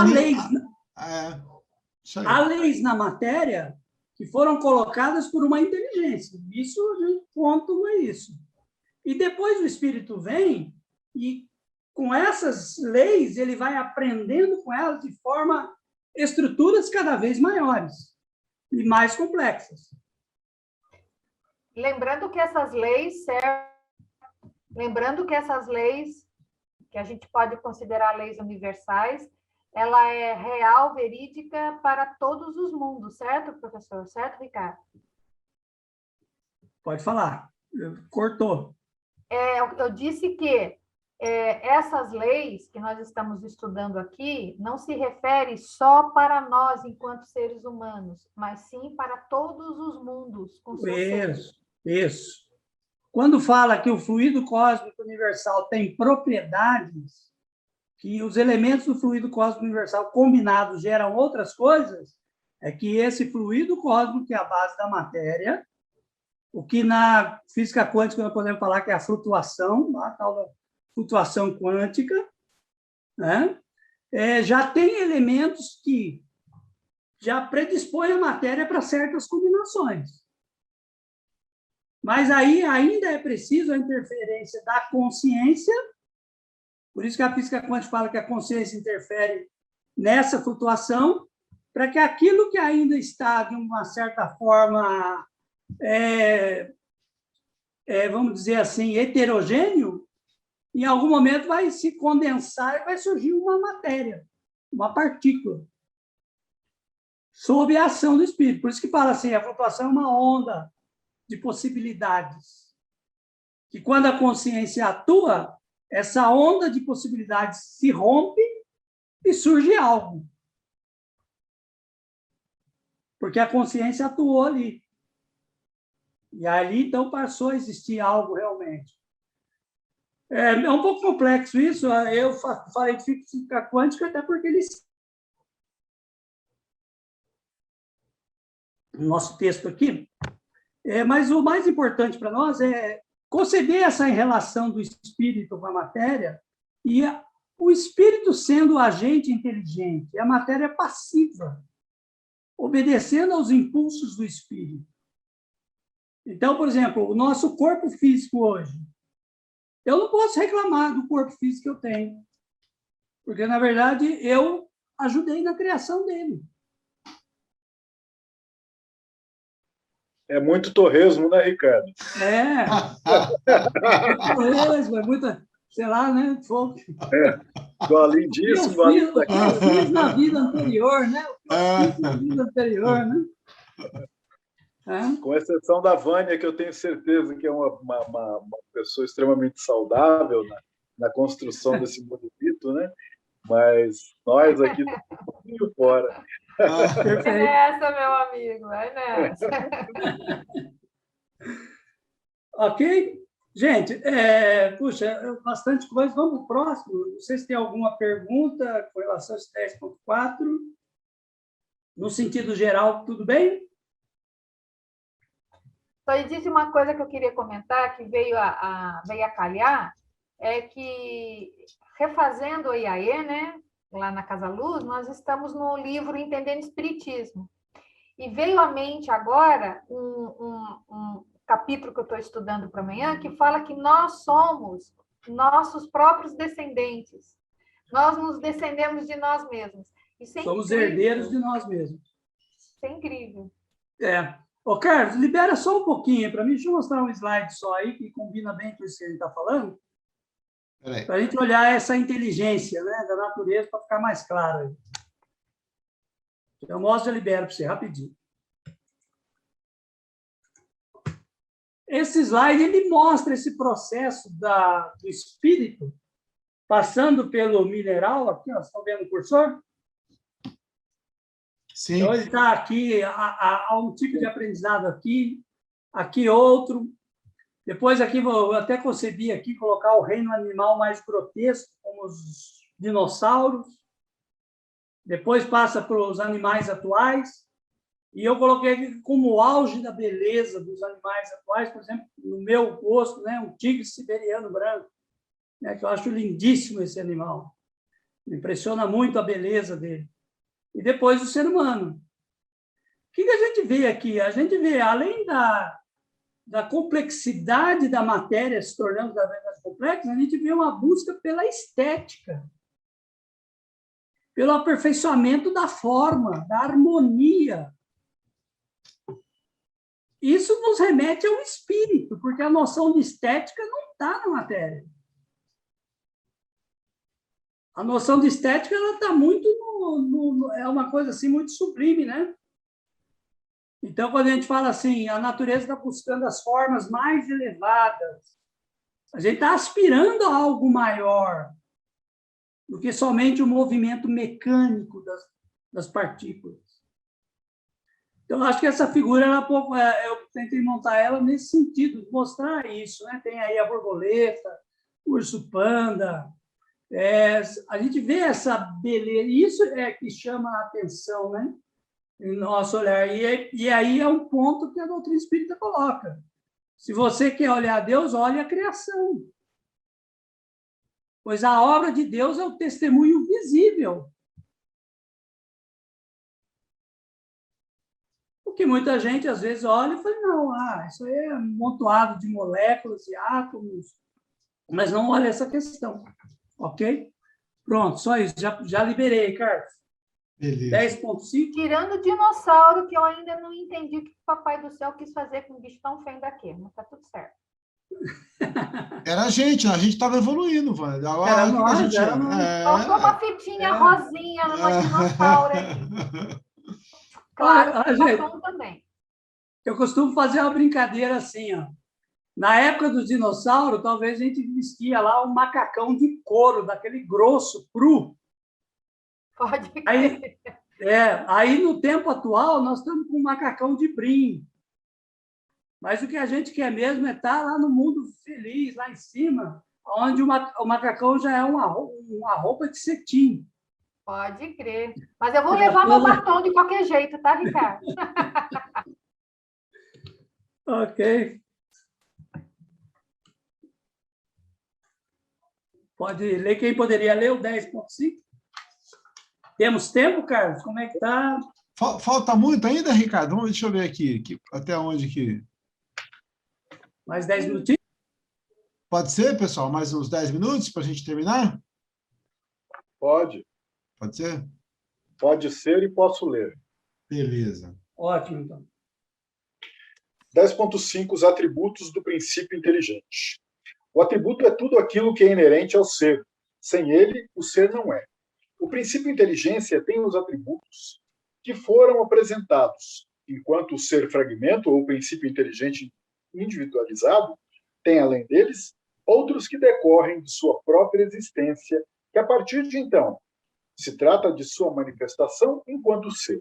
há leis na matéria que foram colocadas por uma inteligência. Isso, a gente pontua isso. E depois o espírito vem e, com essas leis, ele vai aprendendo com elas de forma estruturas cada vez maiores e mais complexas. Lembrando que essas leis que a gente pode considerar leis universais, ela é real, verídica para todos os mundos, certo, professor? Certo, Ricardo? Pode falar. Cortou. Eu disse que essas leis que nós estamos estudando aqui não se refere só para nós, enquanto seres humanos, mas sim para todos os mundos. Com Isso. Quando fala que o fluido cósmico universal tem propriedades, que os elementos do fluido cósmico universal combinados geram outras coisas, é que esse fluido cósmico, que é a base da matéria, o que na física quântica nós podemos falar que é a flutuação, a tal da flutuação quântica, né? Já tem elementos que já predispõem a matéria para certas combinações. Mas aí ainda é preciso a interferência da consciência, por isso que a física quântica fala que a consciência interfere nessa flutuação, para que aquilo que ainda está, de uma certa forma, vamos dizer assim, heterogêneo, em algum momento vai se condensar e vai surgir uma matéria, uma partícula, sob a ação do espírito. Por isso que fala assim, a flutuação é uma onda de possibilidades, que quando a consciência atua, essa onda de possibilidades se rompe e surge algo. Porque a consciência atuou ali. E ali, então, passou a existir algo realmente. É um pouco complexo isso. Eu falei de física quântica até porque eles... No nosso texto aqui. Mas o mais importante para nós é conceber essa relação do espírito com a matéria e o espírito sendo o agente inteligente, e a matéria passiva, obedecendo aos impulsos do espírito. Então, por exemplo, o nosso corpo físico hoje, eu não posso reclamar do corpo físico que eu tenho, porque, na verdade, eu ajudei na criação dele. É muito torresmo, né, Ricardo? Torresmo, é muita, sei lá, né? Fogo. Além disso, o que eu fiz na vida anterior, né? O que eu fiz na vida anterior, né? Com exceção da Vânia, que eu tenho certeza que é uma pessoa extremamente saudável na construção desse monolito, né? Mas nós aqui estamos um pouquinho fora. É nessa, meu amigo, é nessa. Ok? Gente, puxa, bastante coisa. Vamos para o próximo. Não sei se tem alguma pergunta com relação a esse 10.4. No sentido geral, tudo bem? Só existe uma coisa que eu queria comentar, que veio a calhar, é que, refazendo o IAE, né, lá na Casa Luz, nós estamos no livro Entendendo Espiritismo. E veio à mente agora um capítulo que eu estou estudando para amanhã, que fala que nós somos nossos próprios descendentes. Nós nos descendemos de nós mesmos. Isso é somos incrível. Herdeiros de nós mesmos. Isso é incrível. Ô, Carlos, libera só um pouquinho para mim. Deixa eu mostrar um slide só aí, que combina bem com isso que a gente está falando. Para a gente olhar essa inteligência, né, da natureza, para ficar mais claro aí. Eu mostro e libero para você, rapidinho. Esse slide, ele mostra esse processo do espírito, passando pelo mineral, aqui, ó, vocês estão vendo o cursor? Sim. Então, ele está aqui, há um tipo de aprendizado aqui outro. Depois, aqui, eu até concebi aqui colocar o reino animal mais grotesco, como os dinossauros. Depois passa para os animais atuais. E eu coloquei aqui como o auge da beleza dos animais atuais, por exemplo, no meu gosto, né, um tigre siberiano branco, né, que eu acho lindíssimo esse animal. Me impressiona muito a beleza dele. E depois o ser humano. O que a gente vê aqui? A gente vê, além da complexidade da matéria se tornando cada vez mais complexa, a gente vê uma busca pela estética, pelo aperfeiçoamento da forma, da harmonia. Isso nos remete ao espírito, porque a noção de estética não está na matéria. A noção de estética ela está muito é uma coisa assim muito sublime, né? Então, quando a gente fala assim, a natureza está buscando as formas mais elevadas, a gente está aspirando a algo maior do que somente o movimento mecânico das partículas. Então, acho que essa figura, eu tentei montar ela nesse sentido, mostrar isso, né? Tem aí a borboleta, o urso-panda, a gente vê essa beleza, isso é que chama a atenção, né? Em nosso olhar. E aí é um ponto que a doutrina espírita coloca. Se você quer olhar a Deus, olhe a criação. Pois a obra de Deus é o testemunho visível. O que muita gente, às vezes, olha e fala, não, isso aí é um montoado de moléculas e átomos, mas não olha essa questão, ok? Pronto, só isso, já liberei, Carlos. Beleza. 10.5. Tirando o dinossauro, que eu ainda não entendi o que o Papai do Céu quis fazer com um bicho tão feio daquele, mas tá tudo certo. Era a gente estava evoluindo, Vânia. Era nós. Faltou uma fitinha rosinha no dinossauro aí. Claro, gente, também. Eu costumo fazer uma brincadeira assim, ó. Na época dos dinossauros, talvez a gente vestia lá um macacão de couro, daquele grosso, cru. Pode crer. Aí, no tempo atual, nós estamos com um macacão de brim. Mas o que a gente quer mesmo é estar lá no mundo feliz, lá em cima, onde o macacão já é uma roupa de cetim. Pode crer. Mas eu vou levar meu batom de qualquer jeito, tá, Ricardo? Ok. Pode ler. Quem poderia ler o 10.5? Temos tempo, Carlos? Como é que está? Falta muito ainda, Ricardo? Deixa eu ver aqui até onde que... Mais 10 minutinhos? Pode ser, pessoal? Mais uns 10 minutos para a gente terminar? Pode. Pode ser? Pode ser e posso ler. Beleza. Ótimo, então. 10.5 Os atributos do princípio inteligente. O atributo é tudo aquilo que é inerente ao ser. Sem ele, o ser não é. O princípio inteligência tem os atributos que foram apresentados, enquanto o ser fragmento ou princípio inteligente individualizado tem, além deles, outros que decorrem de sua própria existência, que a partir de então se trata de sua manifestação enquanto ser.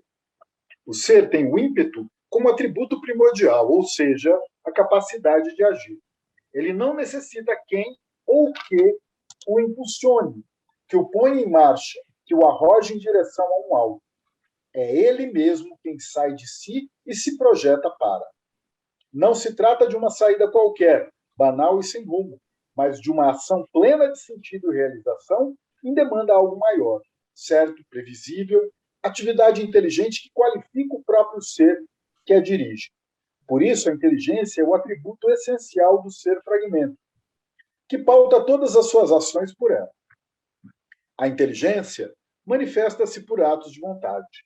O ser tem o ímpeto como atributo primordial, ou seja, a capacidade de agir. Ele não necessita quem ou que o impulsione, que o ponha em marcha, que o arroje em direção a um alvo. É ele mesmo quem sai de si e se projeta para. Não se trata de uma saída qualquer, banal e sem rumo, mas de uma ação plena de sentido e realização em demanda algo maior, certo, previsível, atividade inteligente que qualifica o próprio ser que a dirige. Por isso, a inteligência é o atributo essencial do ser fragmento, que pauta todas as suas ações por ela. A inteligência manifesta-se por atos de vontade.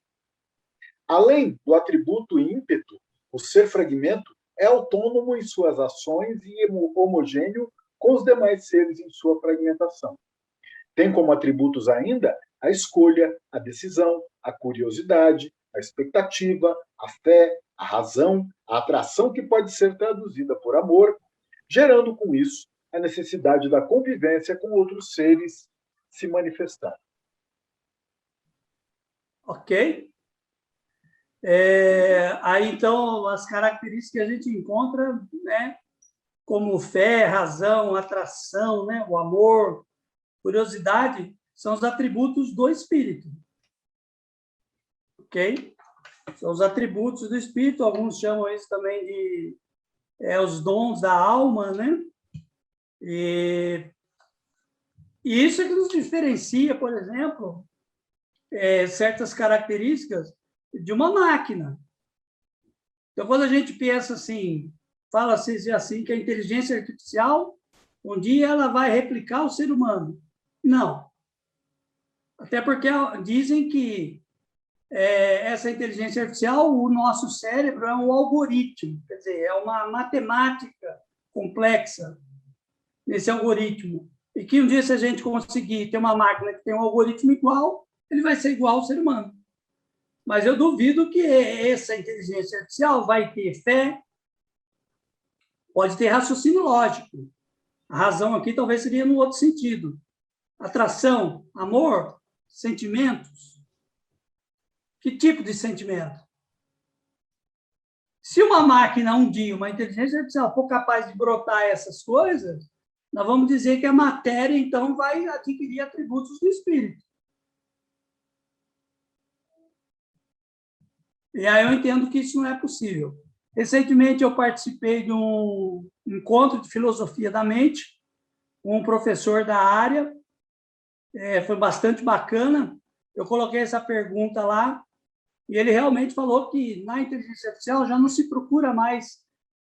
Além do atributo ímpeto, o ser fragmento é autônomo em suas ações e homogêneo com os demais seres em sua fragmentação. Tem como atributos ainda a escolha, a decisão, a curiosidade, a expectativa, a fé, a razão, a atração que pode ser traduzida por amor, gerando com isso a necessidade da convivência com outros seres se manifestar. Ok. Aí, então, as características que a gente encontra, né, como fé, razão, atração, né, o amor, curiosidade, são os atributos do espírito. Ok? São os atributos do espírito, alguns chamam isso também de os dons da alma, né? E isso é que nos diferencia, por exemplo, certas características de uma máquina. Então, quando a gente pensa assim, fala-se assim, que a inteligência artificial, um dia ela vai replicar o ser humano. Não. Até porque dizem que essa inteligência artificial, o nosso cérebro é um algoritmo, quer dizer, é uma matemática complexa nesse algoritmo. E que um dia, se a gente conseguir ter uma máquina que tem um algoritmo igual, ele vai ser igual ao ser humano. Mas eu duvido que essa inteligência artificial vai ter fé, pode ter raciocínio lógico. A razão aqui talvez seria no outro sentido. Atração, amor, sentimentos. Que tipo de sentimento? Se uma máquina, um dia, uma inteligência artificial, for capaz de brotar essas coisas, nós vamos dizer que a matéria, então, vai adquirir atributos do espírito. E aí eu entendo que isso não é possível. Recentemente, eu participei de um encontro de filosofia da mente com um professor da área. Foi bastante bacana. Eu coloquei essa pergunta lá e ele realmente falou que na inteligência artificial já não se procura mais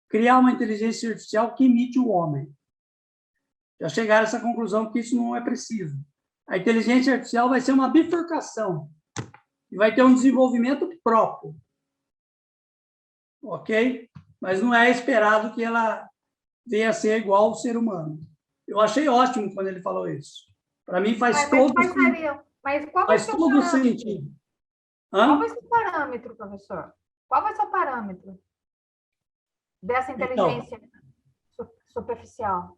criar uma inteligência artificial que imite o homem. Já chegaram a essa conclusão que isso não é preciso. A inteligência artificial vai ser uma bifurcação e vai ter um desenvolvimento próprio. Ok? Mas não é esperado que ela venha a ser igual ao ser humano. Eu achei ótimo quando ele falou isso. Para mim faz todo sentido. Mas qual vai ser o parâmetro? Qual vai ser o parâmetro, professor? Qual vai ser o parâmetro dessa inteligência? superficial.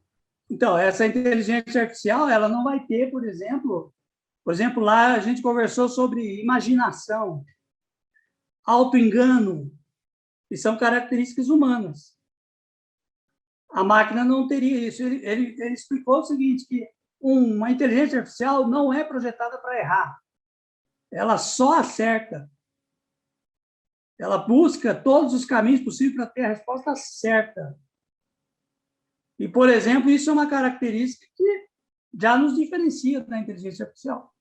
Então, essa inteligência artificial, ela não vai ter, por exemplo, lá a gente conversou sobre imaginação, auto-engano, que são características humanas. A máquina não teria isso. Ele explicou o seguinte, que uma inteligência artificial não é projetada para errar. Ela só acerta. Ela busca todos os caminhos possíveis para ter a resposta certa. E, por exemplo, isso é uma característica que já nos diferencia da inteligência artificial.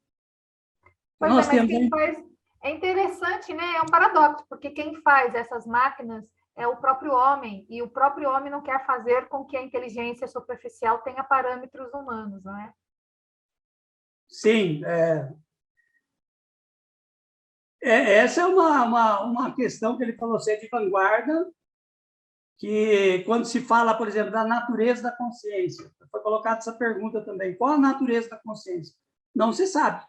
Pois Nós é, mas temos... quem faz... É interessante, né? É um paradoxo, porque quem faz essas máquinas é o próprio homem, e o próprio homem não quer fazer com que a inteligência superficial tenha parâmetros humanos, não é? Sim. Essa é uma questão que ele falou ser de vanguarda, que quando se fala, por exemplo, da natureza da consciência, foi colocada essa pergunta também, qual a natureza da consciência? Não se sabe.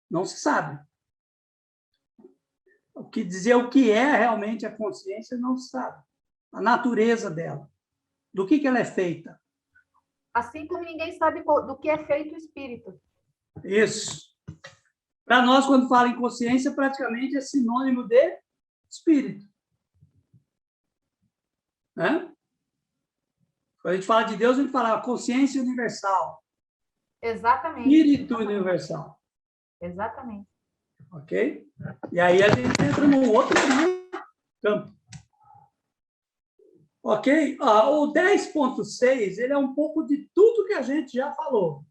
Não se sabe. Dizer o que é realmente a consciência, não se sabe. A natureza dela. Do que ela é feita. Assim como ninguém sabe do que é feito o espírito. Isso. Para nós, quando fala em consciência, praticamente é sinônimo de espírito. Né? Quando a gente fala de Deus, a gente fala consciência universal. Exatamente. Espírito universal. Exatamente. Ok? E aí a gente entra num outro campo. Ok? O 10.6, ele é um pouco de tudo que a gente já falou.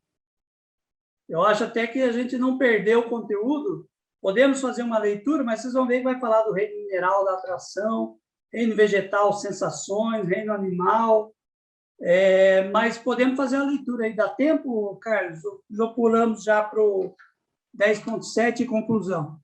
Eu acho até que a gente não perdeu o conteúdo. Podemos fazer uma leitura, mas vocês vão ver que vai falar do reino mineral, da atração, reino vegetal, sensações, reino animal. Mas podemos fazer a leitura aí. Dá tempo, Carlos? Já pulamos já para o 10.7 e conclusão.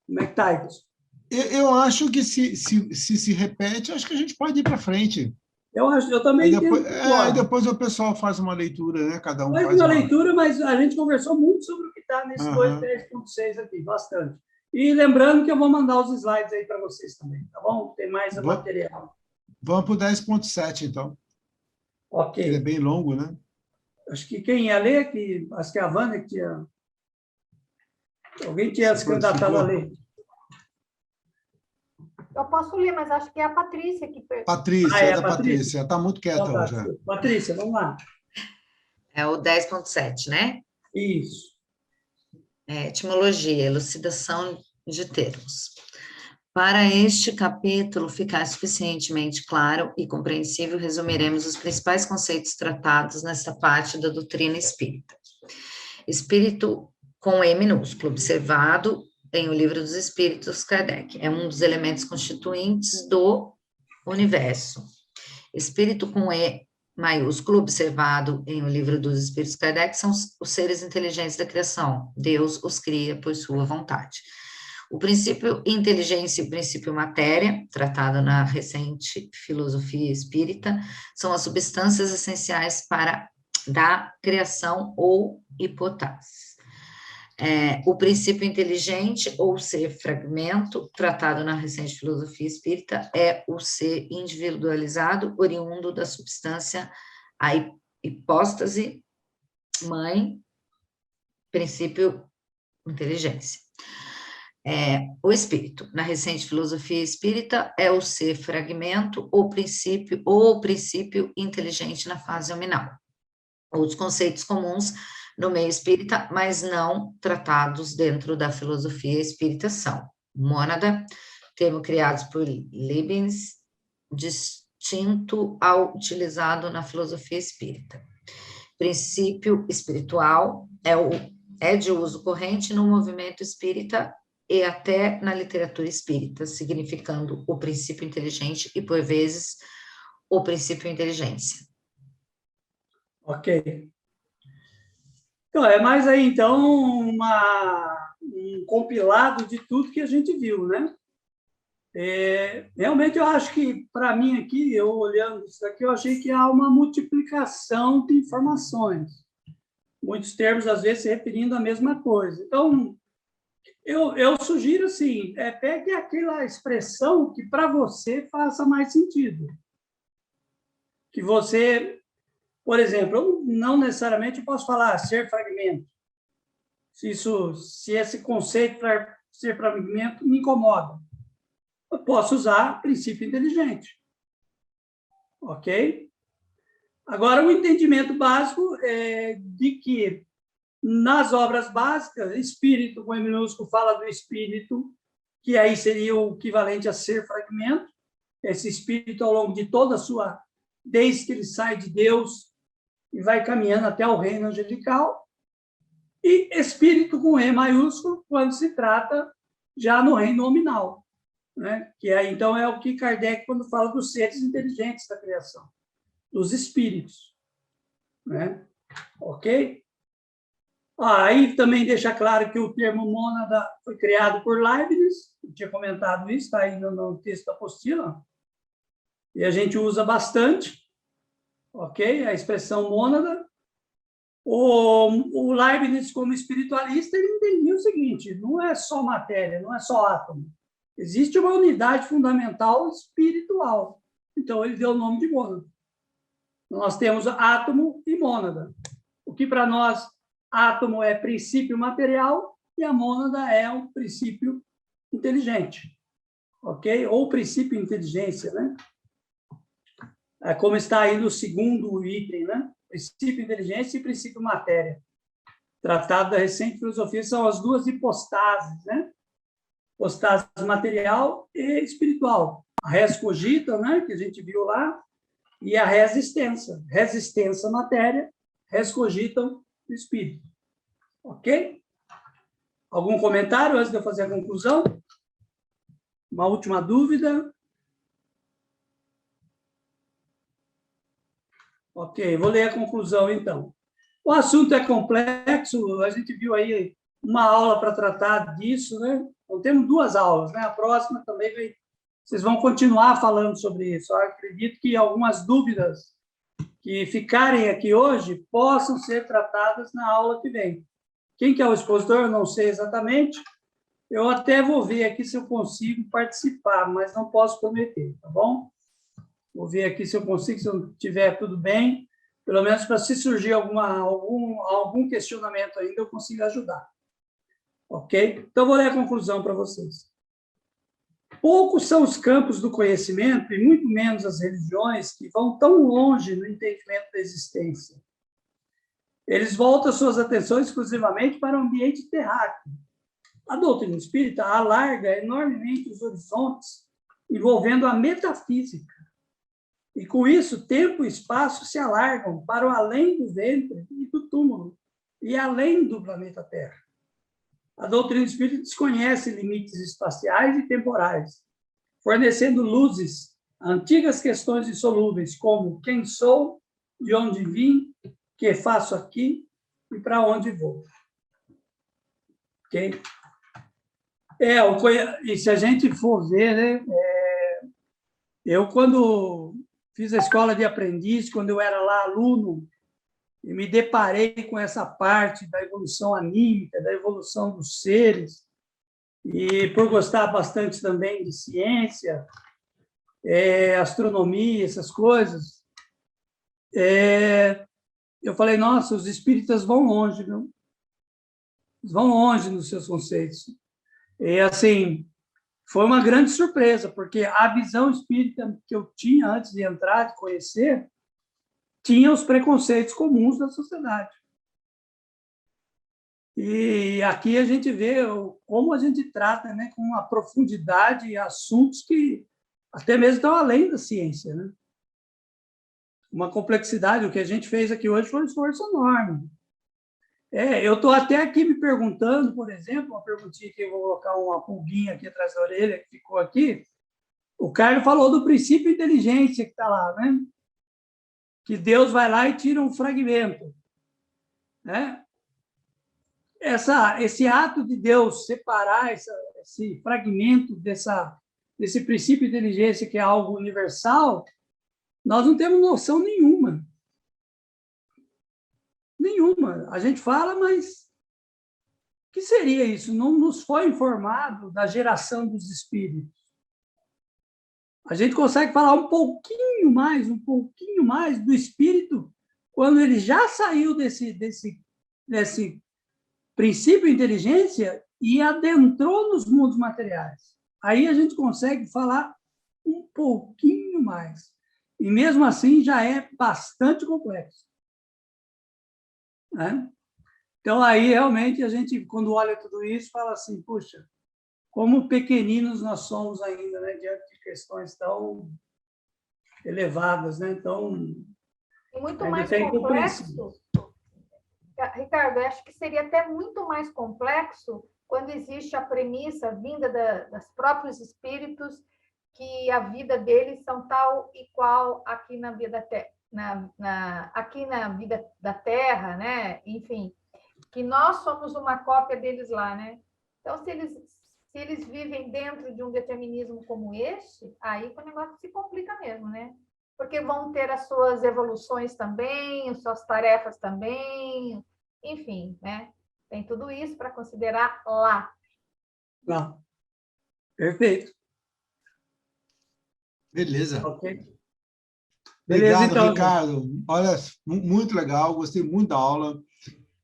Como é que está, Icos? Eu acho que se repete, acho que a gente pode ir para frente. Eu também entendo. Aí depois o pessoal faz uma leitura, né? Cada um faz faz uma leitura, mas a gente conversou muito sobre o que está nesse 10.6 aqui, bastante. E lembrando que eu vou mandar os slides aí para vocês também, tá bom? Tem mais material. Vamos para o 10.7, então. Ok. Ele é bem longo, né? Acho que quem ia ler, acho que a Vânia tinha... Alguém tinha se candidatado a ler. Eu posso ler, mas acho que é a Patrícia que... Patrícia, é da Patrícia. Ela está muito quieta então, hoje. Patrícia, vamos lá. É o 10.7, né? Isso. Etimologia, elucidação de termos. Para este capítulo ficar suficientemente claro e compreensível, resumiremos os principais conceitos tratados nesta parte da doutrina espírita. Espírito com E minúsculo, observado em O Livro dos Espíritos, Kardec. É um dos elementos constituintes do universo. Espírito com E maiúsculo, observado em O Livro dos Espíritos, Kardec, são os seres inteligentes da criação. Deus os cria por sua vontade. O princípio inteligência e o princípio matéria, tratado na recente filosofia espírita, são as substâncias essenciais da criação ou hipótese. O princípio inteligente ou ser fragmento, tratado na recente filosofia espírita, é o ser individualizado, oriundo da substância, a hipóstase, mãe, princípio inteligência. O espírito, na recente filosofia espírita, é o ser fragmento ou princípio inteligente na fase nominal. Outros conceitos comuns no meio espírita, mas não tratados dentro da filosofia espírita são mônada, termo criado por Leibniz, distinto ao utilizado na filosofia espírita. Princípio espiritual é de uso corrente no movimento espírita e até na literatura espírita, significando o princípio inteligente e, por vezes, o princípio inteligência. Ok. Então, é mais aí, então, um compilado de tudo que a gente viu, né? Realmente, eu acho que, para mim aqui, eu olhando isso aqui, eu achei que há uma multiplicação de informações. Muitos termos, às vezes, se referindo à mesma coisa. Então, Eu sugiro assim, pegue aquela expressão que para você faça mais sentido. Que você, por exemplo, eu não necessariamente posso falar ser fragmento. Se esse conceito para ser fragmento me incomoda, eu posso usar princípio inteligente. Ok? Agora, o entendimento básico é de que, nas obras básicas, espírito, com E minúsculo, fala do espírito, que aí seria o equivalente a ser fragmento, esse espírito ao longo de toda a sua, desde que ele sai de Deus e vai caminhando até o reino angelical, e espírito com E maiúsculo, quando se trata já no reino nominal, né? Que aí, então, é o que Kardec, quando fala dos seres inteligentes da criação, dos espíritos, né? Ok? Aí também deixa claro que o termo mônada foi criado por Leibniz, eu tinha comentado isso, está aí no texto da apostila, e a gente usa bastante, ok? A expressão mônada. O Leibniz, como espiritualista, ele entendia o seguinte: não é só matéria, não é só átomo. Existe uma unidade fundamental espiritual. Então, ele deu o nome de mônada. Nós temos átomo e mônada. O que para nós, átomo é princípio material e a mônada é um princípio inteligente. Ok? Ou princípio inteligência, né? É como está aí no segundo item, né? Princípio inteligência e princípio matéria. Tratado da recente filosofia são as duas hipostases, né? Hipostase material e espiritual. A res cogita, né? Que a gente viu lá, e a res extensa. Res extensa matéria, res cogitam espírito. Ok? Algum comentário antes de eu fazer a conclusão? Uma última dúvida? Ok, vou ler a conclusão, então. O assunto é complexo, a gente viu aí uma aula para tratar disso, né? Então, temos 2 aulas, né? A próxima também vocês vão continuar falando sobre isso. Eu acredito que algumas dúvidas que ficarem aqui hoje possam ser tratadas na aula que vem. Quem que é o expositor, eu não sei exatamente. Eu até vou ver aqui se eu consigo participar, mas não posso prometer, tá bom? Vou ver aqui se eu consigo, se eu tiver tudo bem, pelo menos para se surgir algum questionamento ainda, eu consigo ajudar. Ok? Então, vou ler a conclusão para vocês. Poucos são os campos do conhecimento, e muito menos as religiões, que vão tão longe no entendimento da existência. Eles voltam suas atenções exclusivamente para o ambiente terráqueo. A doutrina espírita alarga enormemente os horizontes, envolvendo a metafísica. E, com isso, tempo e espaço se alargam para o além do ventre e do túmulo, e além do planeta Terra. A doutrina espírita desconhece limites espaciais e temporais, fornecendo luzes a antigas questões insolúveis, como quem sou, de onde vim, que faço aqui e para onde vou. Ok? E se a gente for ver, né, eu, quando fiz a escola de aprendiz, quando eu era lá aluno, e me deparei com essa parte da evolução anímica, da evolução dos seres, e por gostar bastante também de ciência, astronomia, essas coisas, eu falei, nossa, os espíritas vão longe, viu? Vão longe nos seus conceitos. E, assim, foi uma grande surpresa, porque a visão espírita que eu tinha antes de entrar, de conhecer, tinha os preconceitos comuns da sociedade. E aqui a gente vê como a gente trata, né, com uma profundidade assuntos que até mesmo estão além da ciência, né? Uma complexidade. O que a gente fez aqui hoje foi um esforço enorme. Eu estou até aqui me perguntando, por exemplo, uma perguntinha que eu vou colocar uma pulguinha aqui atrás da orelha, que ficou aqui. O Carlos falou do princípio inteligência que está lá, né? Que Deus vai lá e tira um fragmento, né? Esse ato de Deus separar esse fragmento desse princípio de inteligência, que é algo universal, nós não temos noção nenhuma. Nenhuma. A gente fala, mas que seria isso? Não nos foi informado da geração dos espíritos. A gente consegue falar um pouquinho mais do espírito quando ele já saiu desse princípio de inteligência e adentrou nos mundos materiais. Aí a gente consegue falar um pouquinho mais. E mesmo assim já é bastante complexo. Né? Então, aí, realmente, a gente, quando olha tudo isso, fala assim, puxa, como pequeninos nós somos ainda, né, diante de questões tão elevadas, né? Então, E muito ainda mais tem complexo, incompreensível. Ricardo, eu acho que seria até muito mais complexo quando existe a premissa vinda dos próprios espíritos que a vida deles são tal e qual aqui na vida aqui na vida da Terra, né? Enfim, que nós somos uma cópia deles lá, né? Então, se eles vivem dentro de um determinismo como este, aí o negócio se complica mesmo, né? Porque vão ter as suas evoluções também, as suas tarefas também, enfim, né? Tem tudo isso para considerar lá. Não. Perfeito. Beleza. Ok. Beleza, Obrigado, então. Ricardo. Olha, muito legal, gostei muito da aula.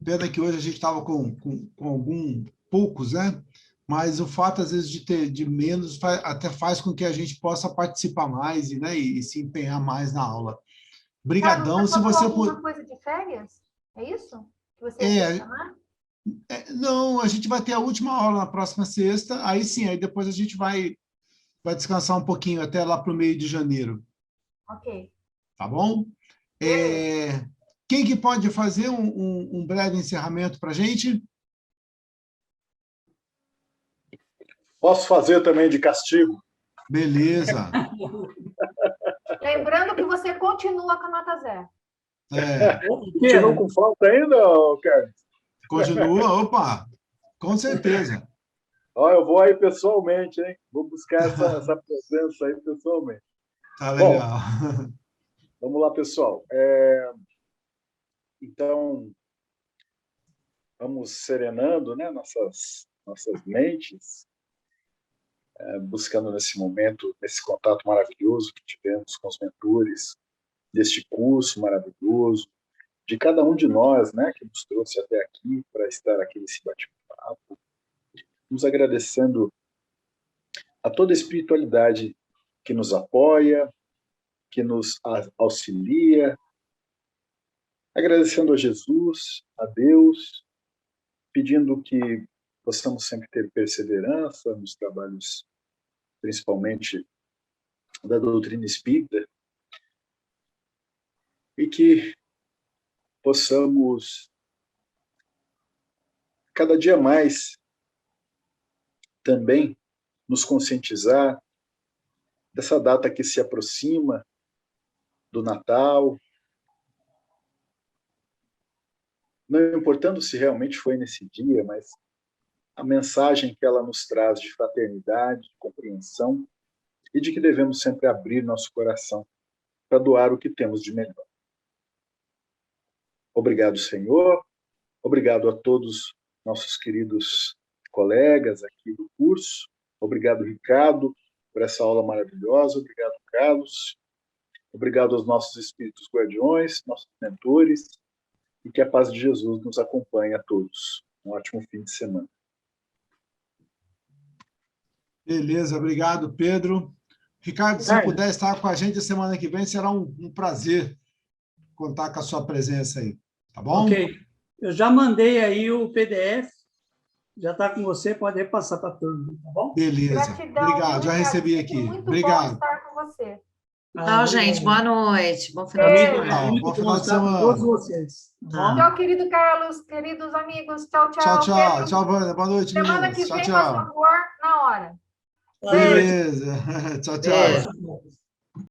Pena que hoje a gente estava com poucos, né? Mas o fato, às vezes, de ter de menos até faz com que a gente possa participar mais e, né, e se empenhar mais na aula. Obrigadão. Carlos, Se você você falou alguma coisa de férias? É isso? Que você ia questionar? não, a gente vai ter a última aula na próxima sexta, aí sim, aí depois a gente vai descansar um pouquinho até lá para o meio de janeiro. Ok. Tá bom? Quem que pode fazer um breve encerramento para a gente? Posso fazer também de castigo? Beleza. Lembrando que você continua com a nota 0. Continua com falta ainda, Carlos? Continua, opa, com certeza. Ó, eu vou aí pessoalmente, hein? Vou buscar essa presença aí pessoalmente. Tá legal. Bom, vamos lá, pessoal. Então, vamos serenando, né, nossas mentes, buscando nesse momento, esse contato maravilhoso que tivemos com os mentores deste curso maravilhoso, de cada um de nós, né, que nos trouxe até aqui para estar aqui nesse bate-papo, nos agradecendo a toda a espiritualidade que nos apoia, que nos auxilia, agradecendo a Jesus, a Deus, pedindo que possamos sempre ter perseverança nos trabalhos, principalmente da doutrina espírita, e que possamos cada dia mais também nos conscientizar dessa data que se aproxima do Natal, não importando se realmente foi nesse dia, mas a mensagem que ela nos traz de fraternidade, de compreensão e de que devemos sempre abrir nosso coração para doar o que temos de melhor. Obrigado, Senhor. Obrigado a todos nossos queridos colegas aqui do curso. Obrigado, Ricardo, por essa aula maravilhosa. Obrigado, Carlos. Obrigado aos nossos espíritos guardiões, nossos mentores, e que a paz de Jesus nos acompanhe a todos. Um ótimo fim de semana. Beleza, obrigado, Pedro. Ricardo, se puder estar com a gente semana que vem, será um prazer contar com a sua presença aí, tá bom? Ok. Eu já mandei aí o PDF, já está com você, pode repassar para a turma, tá bom? Beleza. Gratidão, Obrigado, já recebi aqui. Muito Obrigado. bom estar com você. Tchau, gente. Boa noite. Bom final de semana. Bom final de semana. Todos vocês. Tá. Tchau, querido Carlos, queridos amigos. Tchau, tchau. Tchau, tchau. Pedro, Tchau, Wanda. Boa noite, semana meninas. que Tchau, vem, tchau. por favor, na hora. Beleza. Tchau, tchau. Beijo.